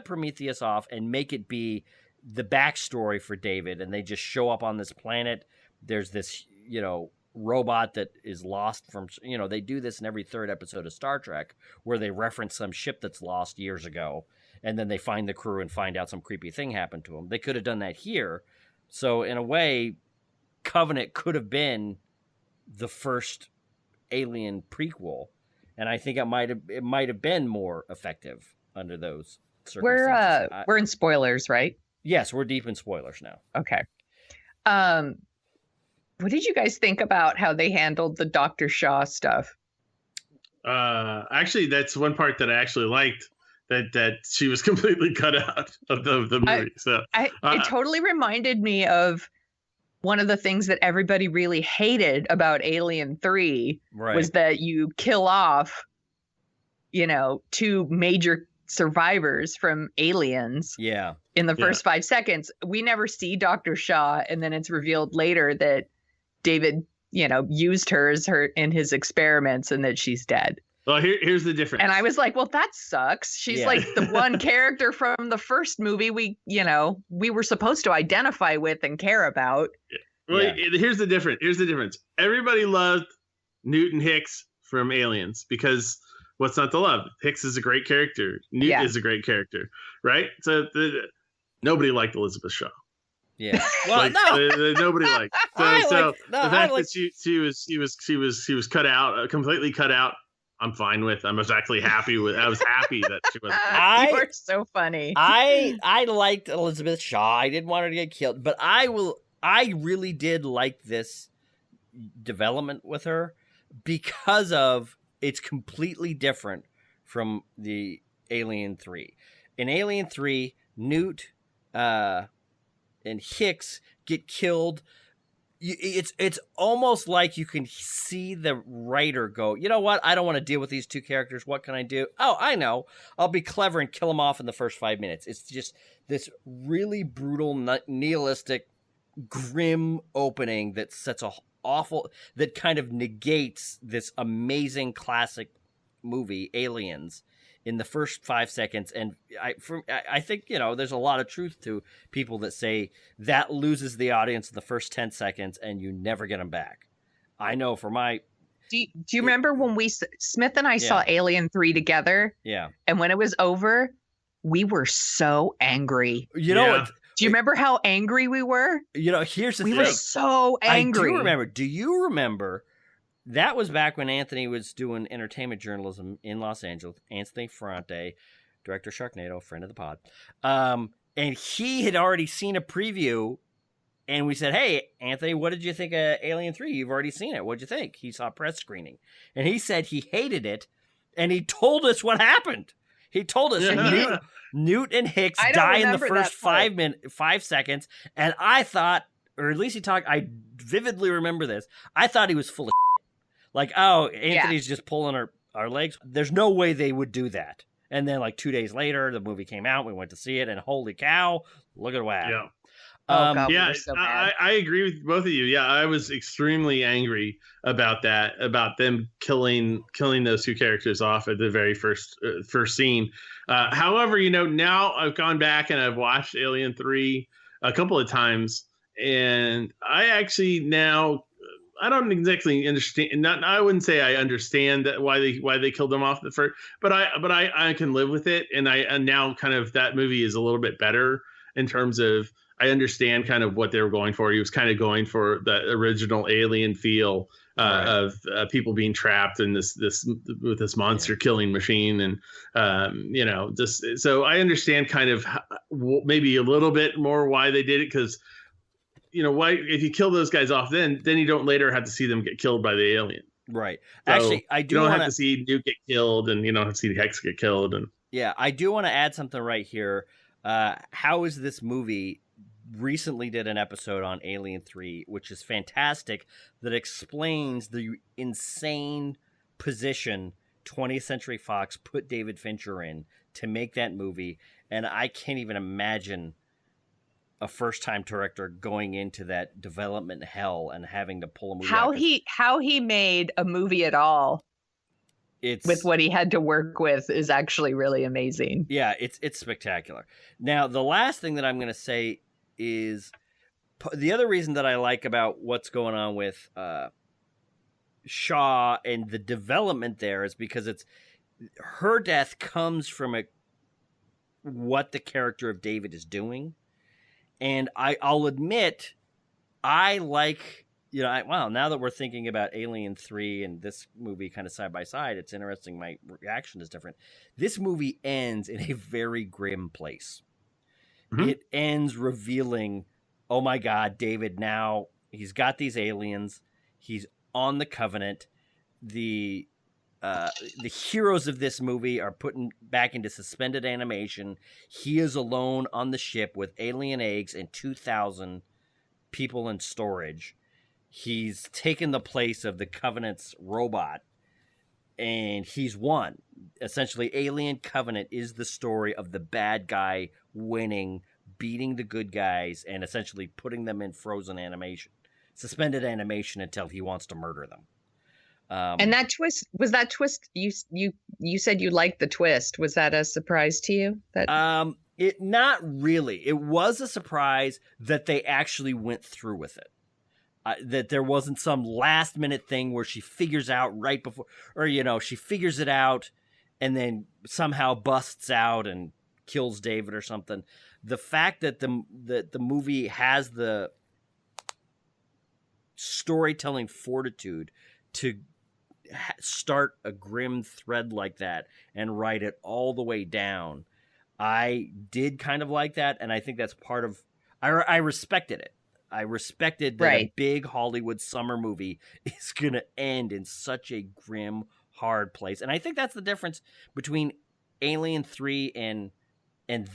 Prometheus off and make it be the backstory for David, and they just show up on this planet. There's this, robot that is lost from, they do this in every 3rd episode of Star Trek where they reference some ship that's lost years ago, and then they find the crew and find out some creepy thing happened to them. They could have done that here. So in a way, Covenant could have been the first Alien prequel, and I think it might have been more effective under those circumstances. We're in spoilers, right? Yes, we're deep in spoilers now. Okay. What did you guys think about how they handled the Dr. Shaw stuff? Actually, that's one part that I actually liked, that she was completely cut out of the movie. It totally reminded me of one of the things that everybody really hated about Alien 3 was that you kill off, 2 major survivers from aliens. Yeah. In the first 5 seconds. We never see Dr. Shaw, and then it's revealed later that David, used her in his experiments and that she's dead. Well, here's the difference. And I was like, well, that sucks. She's like the one character from the first movie we were supposed to identify with and care about. Well, here's the difference. Everybody loved Newton Hicks from Aliens because what's not to love? Hicks is a great character. Newton is a great character, right? So nobody liked Elizabeth Shaw. Yeah. Well, no. Nobody liked. The fact that she was cut out, completely cut out, I'm fine with. I was actually happy with. I was happy that she was. You were so funny. I liked Elizabeth Shaw. I didn't want her to get killed, but I really did like this development with her because of it's completely different from the Alien 3. In Alien 3, Newt and Hicks get killed. It's almost like you can see the writer go, you know what? I don't want to deal with these two characters. What can I do? Oh, I know. I'll be clever and kill them off in the first 5 minutes. It's just this really brutal, nihilistic, grim opening that sets that kind of negates this amazing classic movie, Aliens, in the first 5 seconds. And I think, there's a lot of truth to people that say that loses the audience in the first 10 seconds and you never get them back. I know for my... Do you remember when Smith and I saw Alien 3 together? Yeah. And when it was over, we were so angry. You know what? Do you remember how angry we were? Here's the thing. We were so angry. I do remember. Do you remember... That was back when Anthony was doing entertainment journalism in Los Angeles. Anthony Ferrante, director of Sharknado, friend of the pod. And he had already seen a preview, and we said, hey, Anthony, what did you think of Alien 3? You've already seen it. What'd you think? He saw a press screening. And he said he hated it, and he told us what happened. He told us Newt and Hicks die in the first 5 seconds, and I thought, or at least I vividly remember this, I thought he was full of like, oh, Anthony's just pulling our legs. There's no way they would do that. And then, 2 days later, the movie came out. We went to see it, and holy cow, look at what happened. Yeah. God, we were so bad. I agree with both of you. Yeah, I was extremely angry about that, about them killing those two characters off at the very first scene. However, now I've gone back and I've watched Alien 3 a couple of times, and I actually now... I don't exactly understand. I wouldn't say I understand that why they killed them off the first, but I can live with it. And now kind of that movie is a little bit better in terms of I understand kind of what they were going for. He was kind of going for the original Alien feel of people being trapped in this with this monster killing machine, and just so I understand kind of maybe a little bit more why they did it, because. Why if you kill those guys off, then you don't later have to see them get killed by the alien. Right. So actually, I do you don't have to see Newt get killed, and you don't have to see Hex get killed. And I do want to add something right here. How is this movie? Recently did an episode on Alien 3, which is fantastic, that explains the insane position 20th Century Fox put David Fincher in to make that movie, and I can't even imagine a first-time director going into that development hell and having to pull a movie how he made a movie at all with what he had to work with is actually really amazing. Yeah, it's spectacular. Now, the last thing that I'm going to say is the other reason that I like about what's going on with Shaw and the development there is because her death comes from what the character of David is doing. And I'll admit, I like, now that we're thinking about Alien 3 and this movie kind of side by side, it's interesting. My reaction is different. This movie ends in a very grim place. Mm-hmm. It ends revealing, oh my God, David, now he's got these aliens. He's on the Covenant. The heroes of this movie are put back into suspended animation. He is alone on the ship with alien eggs and 2,000 people in storage. He's taken the place of the Covenant's robot, and he's won. Essentially, Alien Covenant is the story of the bad guy winning, beating the good guys, and essentially putting them in frozen animation, suspended animation until he wants to murder them. And that twist you said you liked the twist. Was that a surprise to you? It not really. It was a surprise that they actually went through with it. That there wasn't some last minute thing where she figures out right before, or she figures it out and then somehow busts out and kills David or something. The fact that the movie has the storytelling fortitude to start a grim thread like that and write it all the way down, I did kind of like that, and I think that's part of... I respected it. I respected that a big Hollywood summer movie is going to end in such a grim, hard place. And I think that's the difference between Alien 3 and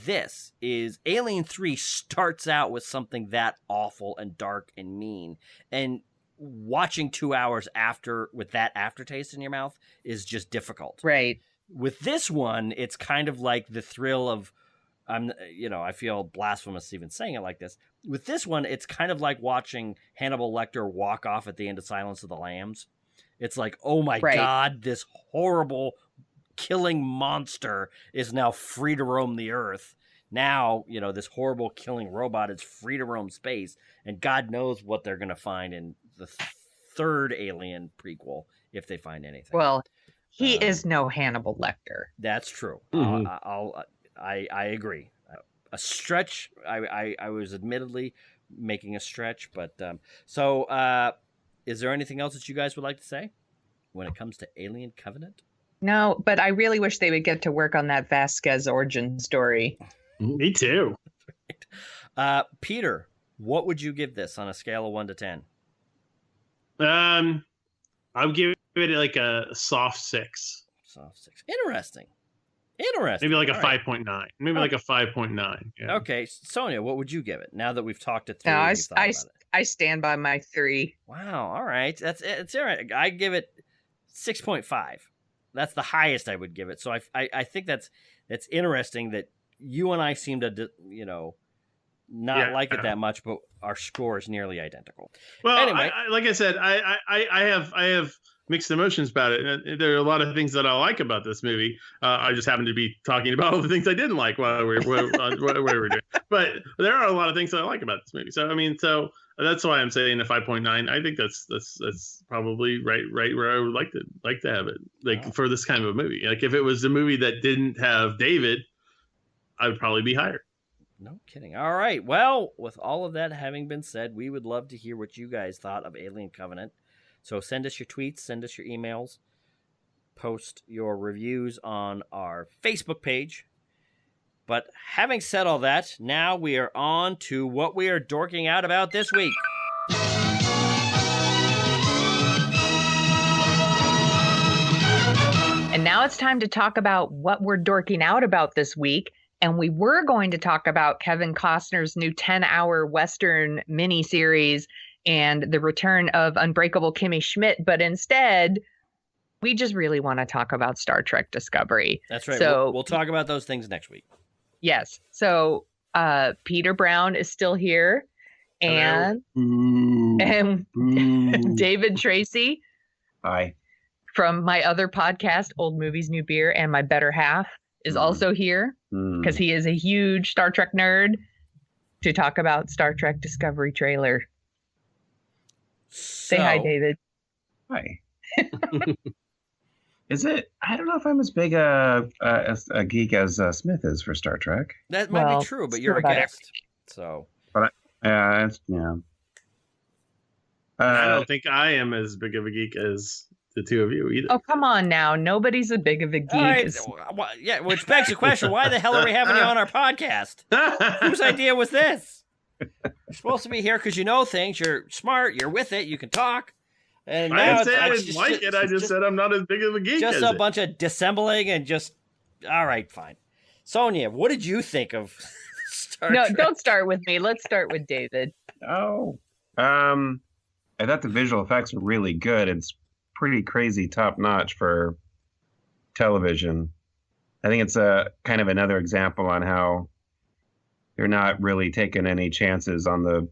this is Alien 3 starts out with something that awful and dark and mean, and watching 2 hours after with that aftertaste in your mouth is just difficult. Right. With this one, it's kind of like the thrill of, I feel blasphemous even saying it like this. With this one, it's kind of like watching Hannibal Lecter walk off at the end of Silence of the Lambs. It's like, oh my God, this horrible killing monster is now free to roam the earth. Now, this horrible killing robot is free to roam space, and God knows what they're going to find in the third Alien prequel, if they find anything. Well, he is no Hannibal Lecter. That's true. I agree. A stretch. I was admittedly making a stretch, but so is there anything else that you guys would like to say when it comes to Alien Covenant? No, but I really wish they would get to work on that Vasquez origin story. Me too. Peter, what would you give this on a scale of 1 to 10? I'll give it like a soft 6. Soft 6. Interesting. Maybe like a All 5.9. Maybe like a 5.9. Yeah. Okay, Sonia, what would you give it now that we've talked it through? No, and you've thought about it? I stand by my 3. Wow. All right. It's all right. I give it 6.5. That's the highest I would give it. So I think that's interesting that you and I seem to not like it that much, but our score is nearly identical. Well, anyway, like I said, I have mixed emotions about it. There are a lot of things that I like about this movie. I just happen to be talking about all the things I didn't like while we were doing. But there are a lot of things that I like about this movie. So that's why I'm saying a 5.9. I think that's probably right where I would like to have it. For this kind of a movie. Like if it was a movie that didn't have David, I would probably be higher. No kidding. All right. Well, with all of that having been said, we would love to hear what you guys thought of Alien Covenant. So send us your tweets, send us your emails, post your reviews on our Facebook page. But having said all that, now we are on to what we are dorking out about this week. And now it's time to talk about what we're dorking out about this week. And we were going to talk about Kevin Costner's new 10-hour Western miniseries and the return of Unbreakable Kimmy Schmidt. But instead, we just really want to talk about Star Trek Discovery. That's right. So we'll talk about those things next week. Yes. So Peter Brown is still here. And David Tracy. Hi. From my other podcast, Old Movies, New Beer, and my better half is also here because he is a huge Star Trek nerd to talk about Star Trek Discovery trailer. Say hi, David. Hi. Is it? I don't know if I'm as big a geek as Smith is for Star Trek. That might be true, but you're a guest. So, but I don't think I am as big of a geek as the two of you either. Oh, come on now. Nobody's as big of a geek. Right. Yeah, which begs the question, why the hell are we having you on our podcast? Whose idea was this? You're supposed to be here because you know things. You're smart. You're with it. You can talk. And now I didn't say I didn't like it. I just said I'm not as big of a geek just as a it. bunch of dissembling and just... All right, fine. Sonia, what did you think of Star Trek? No, don't start with me. Let's start with David. Oh. I thought the visual effects were really good. It's pretty crazy top-notch for television. I think it's a kind of another example on how they're not really taking any chances on the...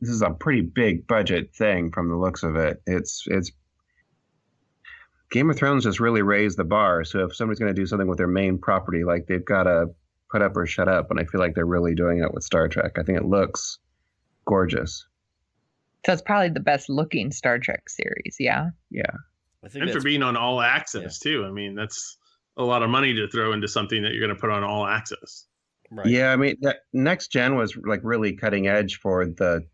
This is a pretty big budget thing from the looks of it. It's Game of Thrones just really raised the bar. So if somebody's going to do something with their main property, like they've got to put up or shut up. And I feel like they're really doing it with Star Trek. I think it looks gorgeous. So it's probably the best looking Star Trek series. Yeah. Yeah. And for being on all access too. I mean, that's a lot of money to throw into something that you're going to put on all access. Right. Yeah. I mean, that Next Gen was like really cutting edge for the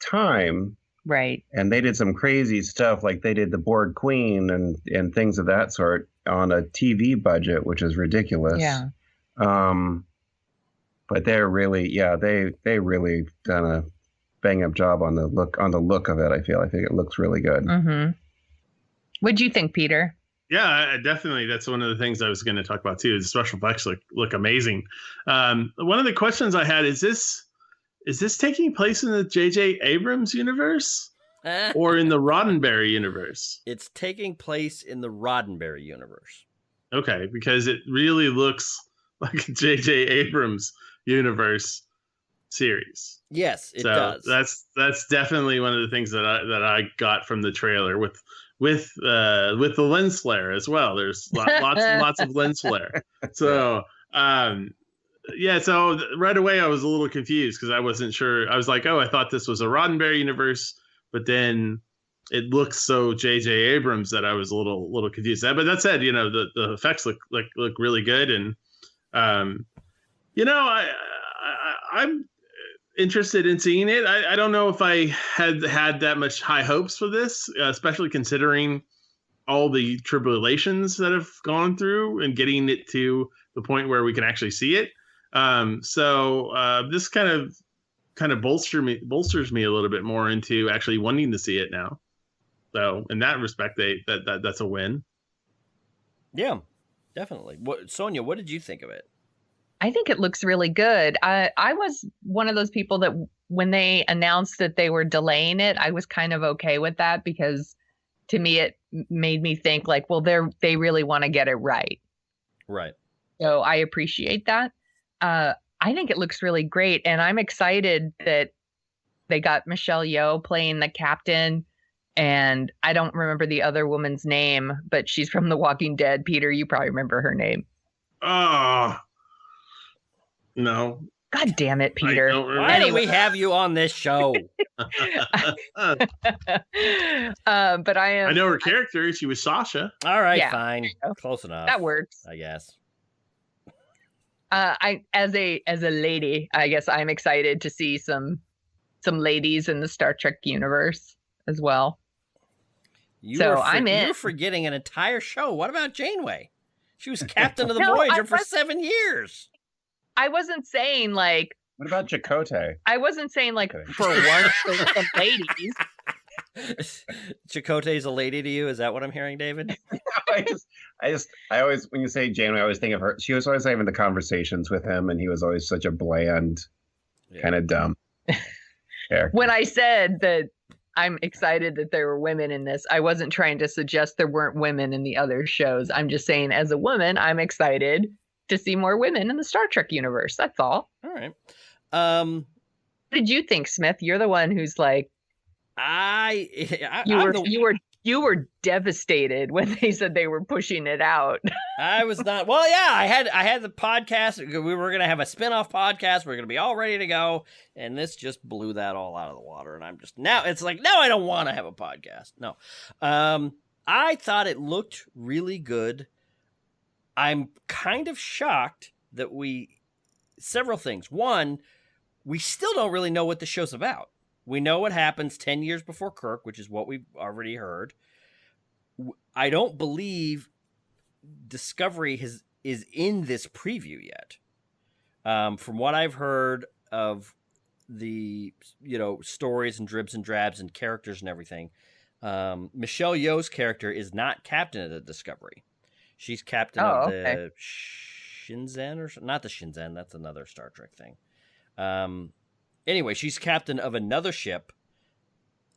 time. Right. And they did some crazy stuff, like they did the Borg Queen and things of that sort on a TV budget, which is ridiculous. Yeah. But they're really, they really done a bang up job on the look of it. I think it looks really good. Mm-hmm. What'd you think, Peter? Definitely. That's one of the things I was going to talk about too. The special effects look amazing. One of the questions I had is this taking place in the J.J. Abrams universe or in the Roddenberry universe? It's taking place in the Roddenberry universe. Okay, because it really looks like a J.J. Abrams universe series. Yes, it does. That's definitely one of the things that I got from the trailer with the lens flare as well. There's lots of lens flare. So so right away I was a little confused because I wasn't sure. I was like, I thought this was a Roddenberry universe, but then it looks so J.J. Abrams that I was a little confused. But that said, the effects look really good, and I'm interested in seeing it. I don't know if I had that much high hopes for this, especially considering all the tribulations that have gone through and getting it to the point where we can actually see it. This kind of bolsters me a little bit more into actually wanting to see it now. So in that respect, that's a win. Yeah, definitely. Sonia, what did you think of it? I think it looks really good. I was one of those people that when they announced that they were delaying it, I was kind of okay with that because to me, it made me think like, well, they really want to get it right. Right. So I appreciate that. I think it looks really great. And I'm excited that they got Michelle Yeoh playing the captain. And I don't remember the other woman's name, but she's from The Walking Dead. Peter, you probably remember her name. No. God damn it, Peter. Why do we have you on this show? But I know her character. She was Sasha. All right, fine. Close enough. That works. I guess. As a lady, I guess I'm excited to see some ladies in the Star Trek universe as well. I'm in. You're forgetting an entire show. What about Janeway? She was captain of the Voyager for 7 years. I wasn't saying like. What about Chakotay? I wasn't saying like for once for some ladies. Chakotay's a lady to you? Is that what I'm hearing, David? I always, when you say Janeway, I always think of her. She was always having the conversations with him, and he was always such a bland, kind of dumb character. When I said that I'm excited that there were women in this, I wasn't trying to suggest there weren't women in the other shows. I'm just saying, as a woman, I'm excited to see more women in the Star Trek universe. That's all. All right. What did you think, Smith? You're the one who's like, you were devastated when they said they were pushing it out. I was not. Well, yeah, I had the podcast. We were going to have a spinoff podcast. We are going to be all ready to go. And this just blew that all out of the water. And I'm just now it's like, now I don't want to have a podcast. No. I thought it looked really good. I'm kind of shocked that several things. One, we still don't really know what the show's about. We know what happens 10 years before Kirk, which is what we've already heard. I don't believe Discovery is in this preview yet. From what I've heard of the stories and dribs and drabs and characters and everything, Michelle Yeoh's character is not captain of the Discovery. She's captain of the Shenzhen, or not the Shenzhen. That's another Star Trek thing. Anyway, she's captain of another ship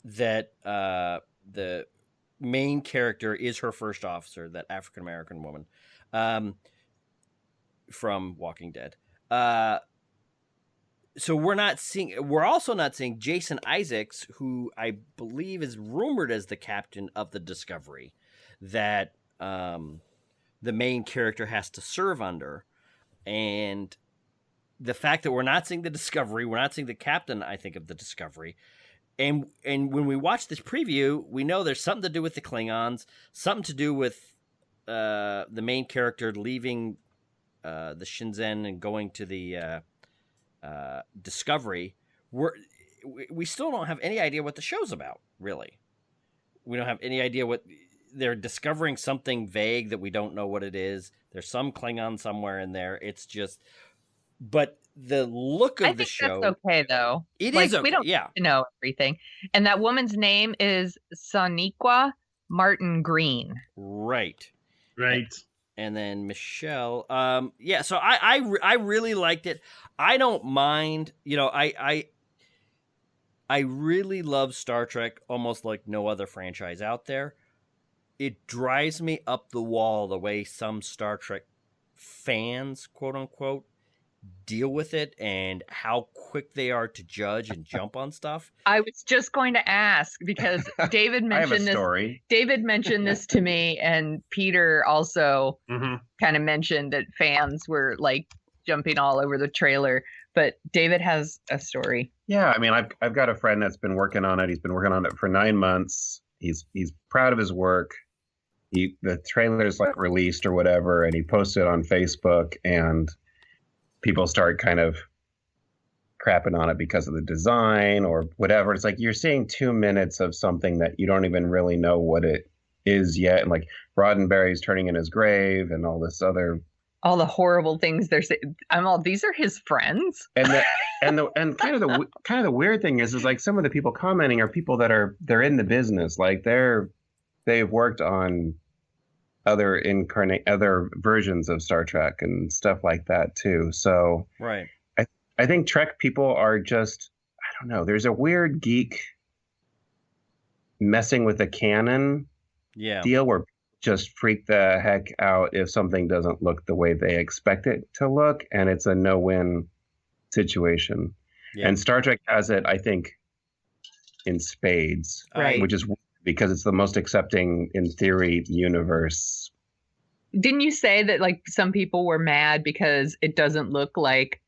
that the main character is her first officer, that African-American woman from Walking Dead. So we're also not seeing Jason Isaacs, who I believe is rumored as the captain of the Discovery that the main character has to serve under. And the fact that we're not seeing the Discovery, we're not seeing the captain, I think, of the Discovery. And when we watch this preview, we know there's something to do with the Klingons, something to do with the main character leaving the Shenzhen and going to the Discovery. We still don't have any idea what the show's about, really. We don't have any idea what... They're discovering something vague that we don't know what it is. There's some Klingon somewhere in there. It's just... But the look of the show... that's okay, though. It is okay, we don't know everything. And that woman's name is Sonequa Martin Green. Right. Right. And then Michelle. Yeah, so I really liked it. I don't mind, I really love Star Trek almost like no other franchise out there. It drives me up the wall the way some Star Trek fans, quote unquote, deal with it and how quick they are to judge and jump on stuff. I was just going to ask because David I have a mentioned this. story. David mentioned this to me, and Peter also kind of mentioned that fans were like jumping all over the trailer. But David has a story. Yeah, I mean, I've got a friend that's been working on it. He's been working on it for 9 months. He's proud of his work. The trailer's like released or whatever, and he posted on Facebook, and people start kind of crapping on it because of the design or whatever. It's like you're seeing 2 minutes of something that you don't even really know what it is yet, and like Roddenberry's turning in his grave and all this other. All the horrible things they're saying. These are his friends. And kind of the weird thing is like some of the people commenting are people they're in the business, like they've worked on other versions of Star Trek and stuff like that too. So right, I think Trek people are just, I don't know. There's a weird geek messing with the canon deal where just freak the heck out if something doesn't look the way they expect it to look, and it's a no-win situation. Yeah. And Star Trek has it, I think, in spades, right? Which is because it's the most accepting, in theory, universe. Didn't you say that like some people were mad because it doesn't look like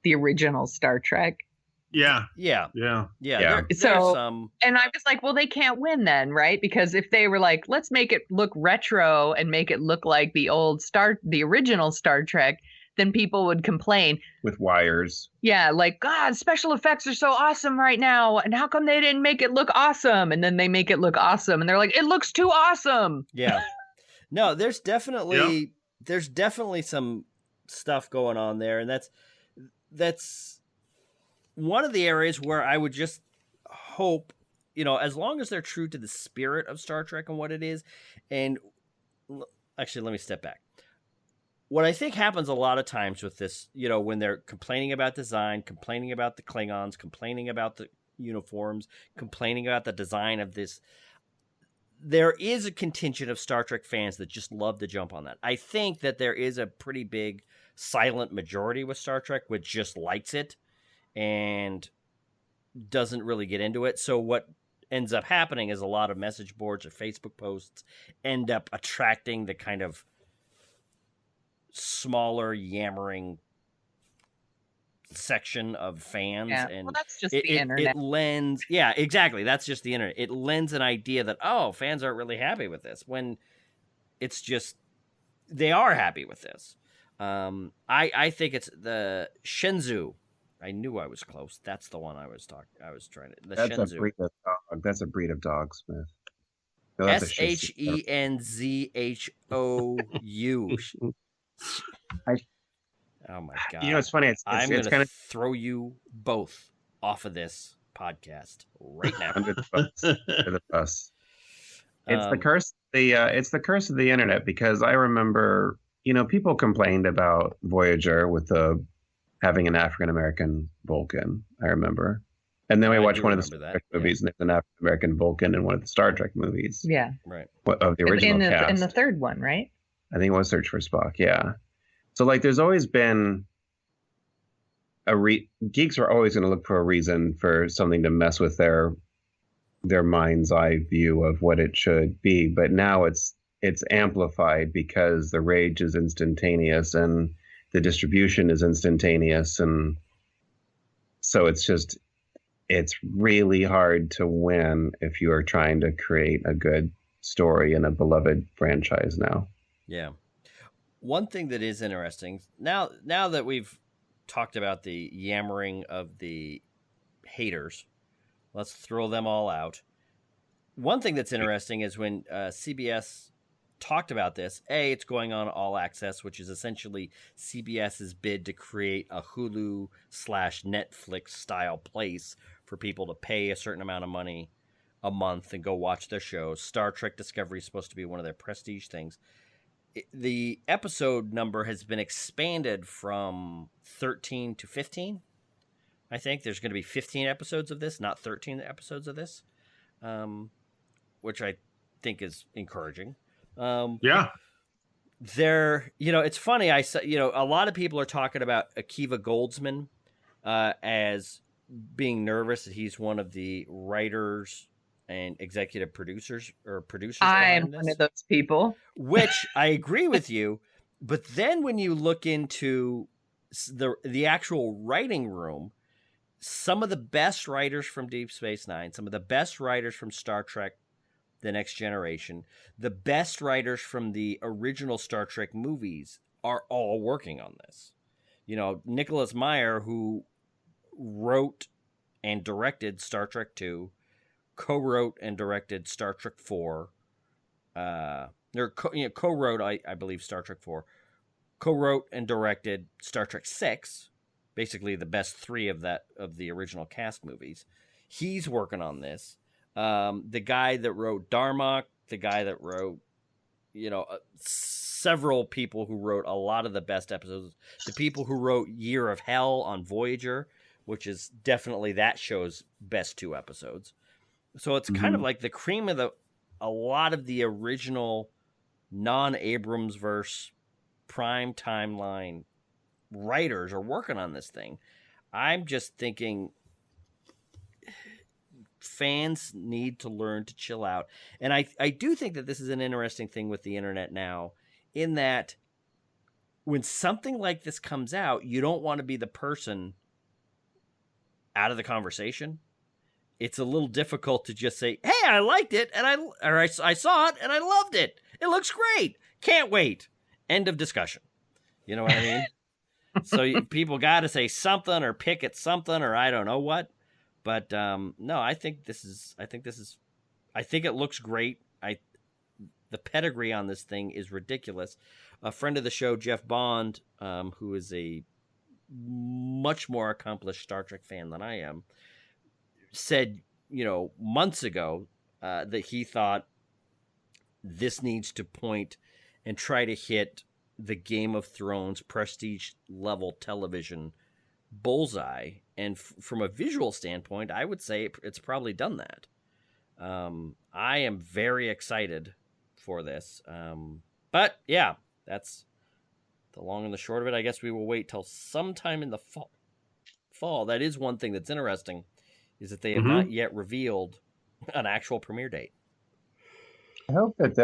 the original Star Trek? Yeah. So, and I was like, well, they can't win then, right? Because if they were like, let's make it look retro and make it look like the original Star Trek, then people would complain. With wires. Yeah, like, God, special effects are so awesome right now. And how come they didn't make it look awesome? And then they make it look awesome. And they're like, it looks too awesome. Yeah. No, there's definitely some stuff going on there. And that's one of the areas where I would just hope, as long as they're true to the spirit of Star Trek and what it is. And actually, let me step back. What I think happens a lot of times with this, when they're complaining about design, complaining about the Klingons, complaining about the uniforms, complaining about the design of this, there is a contingent of Star Trek fans that just love to jump on that. I think that there is a pretty big silent majority with Star Trek which just likes it and doesn't really get into it. So what ends up happening is a lot of message boards or Facebook posts end up attracting the kind of smaller yammering section of fans. Yeah. And well, that's just the internet. It lends, yeah, exactly. That's just the internet. It lends an idea that, fans aren't really happy with this, when it's just, they are happy with this. I think it's the Shenzhou. I knew I was close. That's the one I was trying to. That's Shenzhou. a breed of dog. That's a breed of dog, Smith. No, SHENZHOU. Oh my God! It's funny. I'm going to throw you both off of this podcast right now. Under the bus. It's the curse. It's the curse of the internet, because I remember, people complained about Voyager with having an African American Vulcan. I remember, and then we watched one of the Star Trek movies, and there's an African American Vulcan in one of the Star Trek movies. Yeah, right. Of the original cast. In the third one, right? I think it was Search for Spock. Yeah. So like, there's always been geeks are always going to look for a reason for something to mess with their mind's eye view of what it should be. But now it's amplified because the rage is instantaneous and the distribution is instantaneous. And so it's really hard to win if you are trying to create a good story in a beloved franchise now. Yeah. One thing that is interesting, now that we've talked about the yammering of the haters, let's throw them all out. One thing that's interesting is when CBS talked about this, it's going on All Access, which is essentially CBS's bid to create a Hulu/Netflix style place for people to pay a certain amount of money a month and go watch their shows. Star Trek Discovery is supposed to be one of their prestige things. the episode number has been expanded from 13 to 15. I think there's going to be 15 episodes of this, not 13 episodes of this, which I think is encouraging. Yeah. It's funny. A lot of people are talking about Akiva Goldsman as being nervous that he's one of the writers and executive producers I'm one of those people. Which I agree with you. But then when you look into the actual writing room, some of the best writers from Deep Space Nine, some of the best writers from Star Trek The Next Generation, the best writers from the original Star Trek movies are all working on this. Nicholas Meyer, who wrote and directed Star Trek II, co-wrote and directed Star Trek IV, co-wrote, I believe, Star Trek IV, co-wrote and directed Star Trek VI, basically the best three of the original cast movies. He's working on this. The guy that wrote Darmok, the guy that wrote, several people who wrote a lot of the best episodes, the people who wrote Year of Hell on Voyager, which is definitely that show's best 2 episodes. So it's kind of like the cream of a lot of the original non-Abrams verse prime timeline writers are working on this thing. I'm just thinking fans need to learn to chill out. And I do think that this is an interesting thing with the internet now, in that when something like this comes out, you don't want to be the person out of the conversation. It's a little difficult to just say, hey, I liked it, and I saw it, and I loved it. It looks great. Can't wait. End of discussion. You know what I mean? So people got to say something or pick at something or I don't know what. But no, I think it looks great. The pedigree on this thing is ridiculous. A friend of the show, Jeff Bond, who is a much more accomplished Star Trek fan than I am, said, months ago that he thought this needs to point and try to hit the Game of Thrones prestige level television bullseye. And from a visual standpoint, I would say it's probably done that. I am very excited for this. But yeah, that's the long and the short of it. I guess we will wait till sometime in the fall. That is one thing that's interesting, is that they have not yet revealed an actual premiere date. I hope that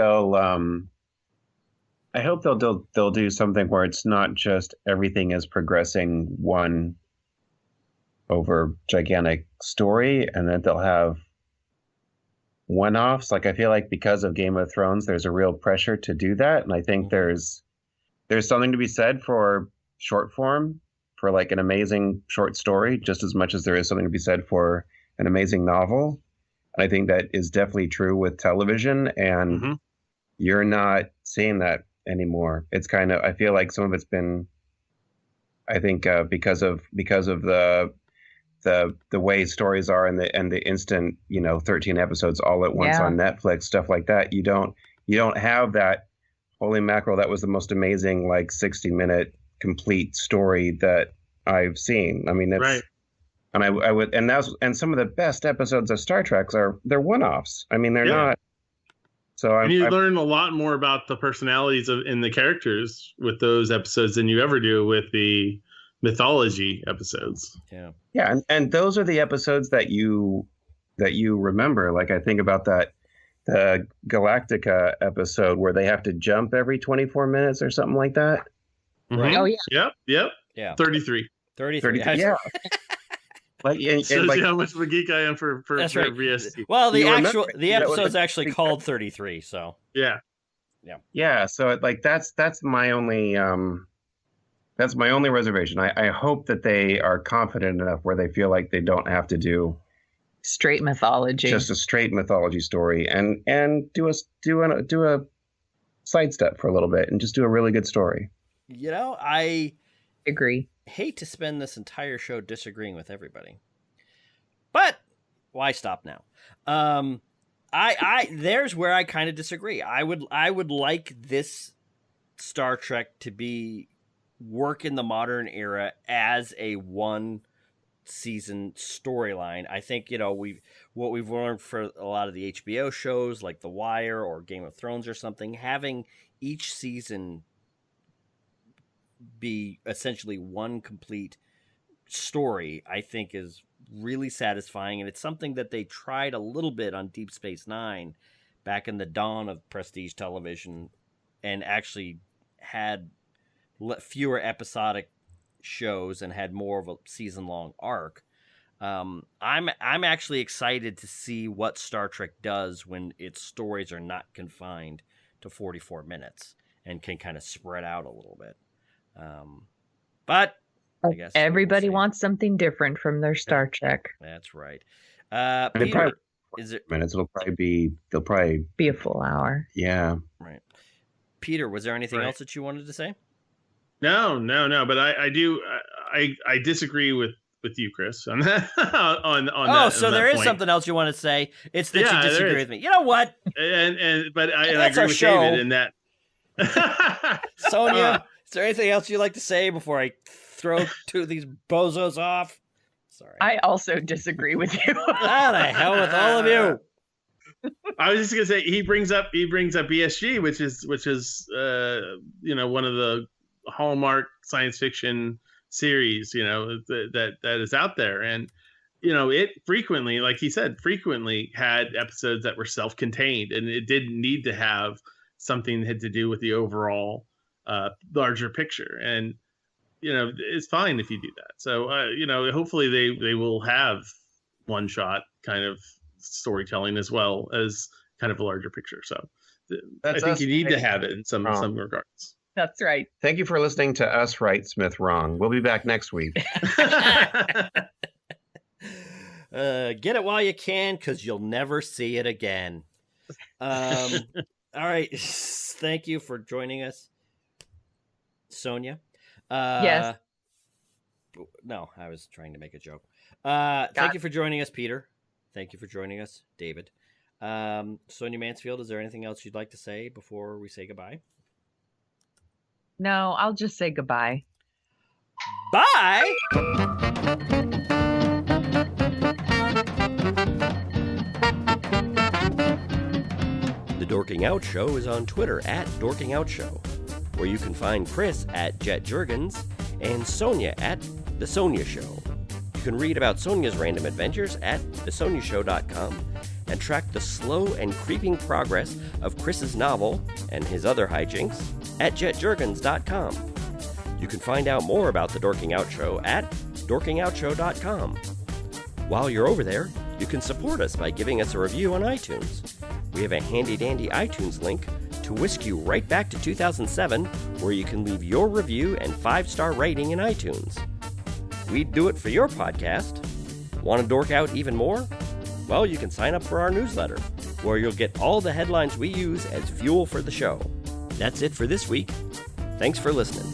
they'll do something where it's not just everything is progressing one over gigantic story, and that they'll have one-offs. Like, I feel like because of Game of Thrones, there's a real pressure to do that, and I think there's something to be said for short form, for like an amazing short story, just as much as there is something to be said for an amazing novel. And I think that is definitely true with television, and you're not seeing that anymore. It's kind of, I feel like some of it's been, I think, because of the way stories are and the instant, 13 episodes all at once on Netflix, stuff like that. You don't have that, holy mackerel, that was the most amazing 60-minute complete story that I've seen. I mean, it's right. And I would, and some of the best episodes of Star Trek they're one-offs. I mean, they're not. So you learn a lot more about the personalities in the characters with those episodes than you ever do with the mythology episodes. Yeah, and those are the episodes that you remember. Like, I think about the Galactica episode where they have to jump every 24 minutes or something like that. Right. Oh yeah. Yep. Yeah. 33. Yeah. Shows you how much of a geek I am for that's right. VST. Well, the episode's actually called 33. So yeah. So that's my only reservation. I hope that they are confident enough where they feel like they don't have to do straight mythology, just a straight mythology story, and do a sidestep for a little bit and just do a really good story. I agree. Hate to spend this entire show disagreeing with everybody, but why stop now? I there's where I kind of disagree. I would like this Star Trek to work in the modern era as a one season storyline. I think, what we've learned for a lot of the HBO shows like The Wire or Game of Thrones or something, having each season be essentially one complete story, I think is really satisfying. And it's something that they tried a little bit on Deep Space Nine back in the dawn of prestige television, and actually had fewer episodic shows and had more of a season-long arc. I'm actually excited to see what Star Trek does when its stories are not confined to 44 minutes and can kind of spread out a little bit. But I guess everybody wants something different from their Star Trek. That's right. Peter, is it minutes? They'll probably be a full hour. Yeah. Right. Peter, was there anything else that you wanted to say? No. But I do. I disagree with you, Chris, on that. on that. So there is something else you want to say. It's that you disagree with me. You know what? But I agree with David in that. Sonia, is there anything else you'd like to say before I throw two of these bozos off? Sorry. I also disagree with you. Ah, the hell with all of you. I was just gonna say he brings up BSG, which is one of the hallmark science fiction series that is out there, and it frequently, like he said, had episodes that were self-contained, and it didn't need to have something that had to do with the overall larger picture. And it's fine if you do that. So hopefully they will have one shot kind of storytelling as well as kind of a larger picture. So I think you need to have it in some regards. That's right. Thank you for listening to us right Smith wrong. We'll be back next week. Get it while you can, because you'll never see it again. All right. Thank you for joining us, Sonia. Yes. No, I was trying to make a joke. Thank you for joining us, Peter. Thank you for joining us, David. Sonia Mansfield, is there anything else you'd like to say before we say goodbye? No, I'll just say goodbye. Bye! The Dorking Out Show is on Twitter at Dorking Out Show, where you can find Chris at Jet Jurgens and Sonia at The Sonia Show. You can read about Sonia's random adventures at thesoniashow.com and track the slow and creeping progress of Chris's novel and his other hijinks at jetjurgens.com. You can find out more about The Dorking Out Show at dorkingoutshow.com. While you're over there, you can support us by giving us a review on iTunes. We have a handy-dandy iTunes link to whisk you right back to 2007, where you can leave your review and 5-star rating in iTunes. We'd do it for your podcast. Want to dork out even more? Well, you can sign up for our newsletter, where you'll get all the headlines we use as fuel for the show. That's it for this week. Thanks for listening.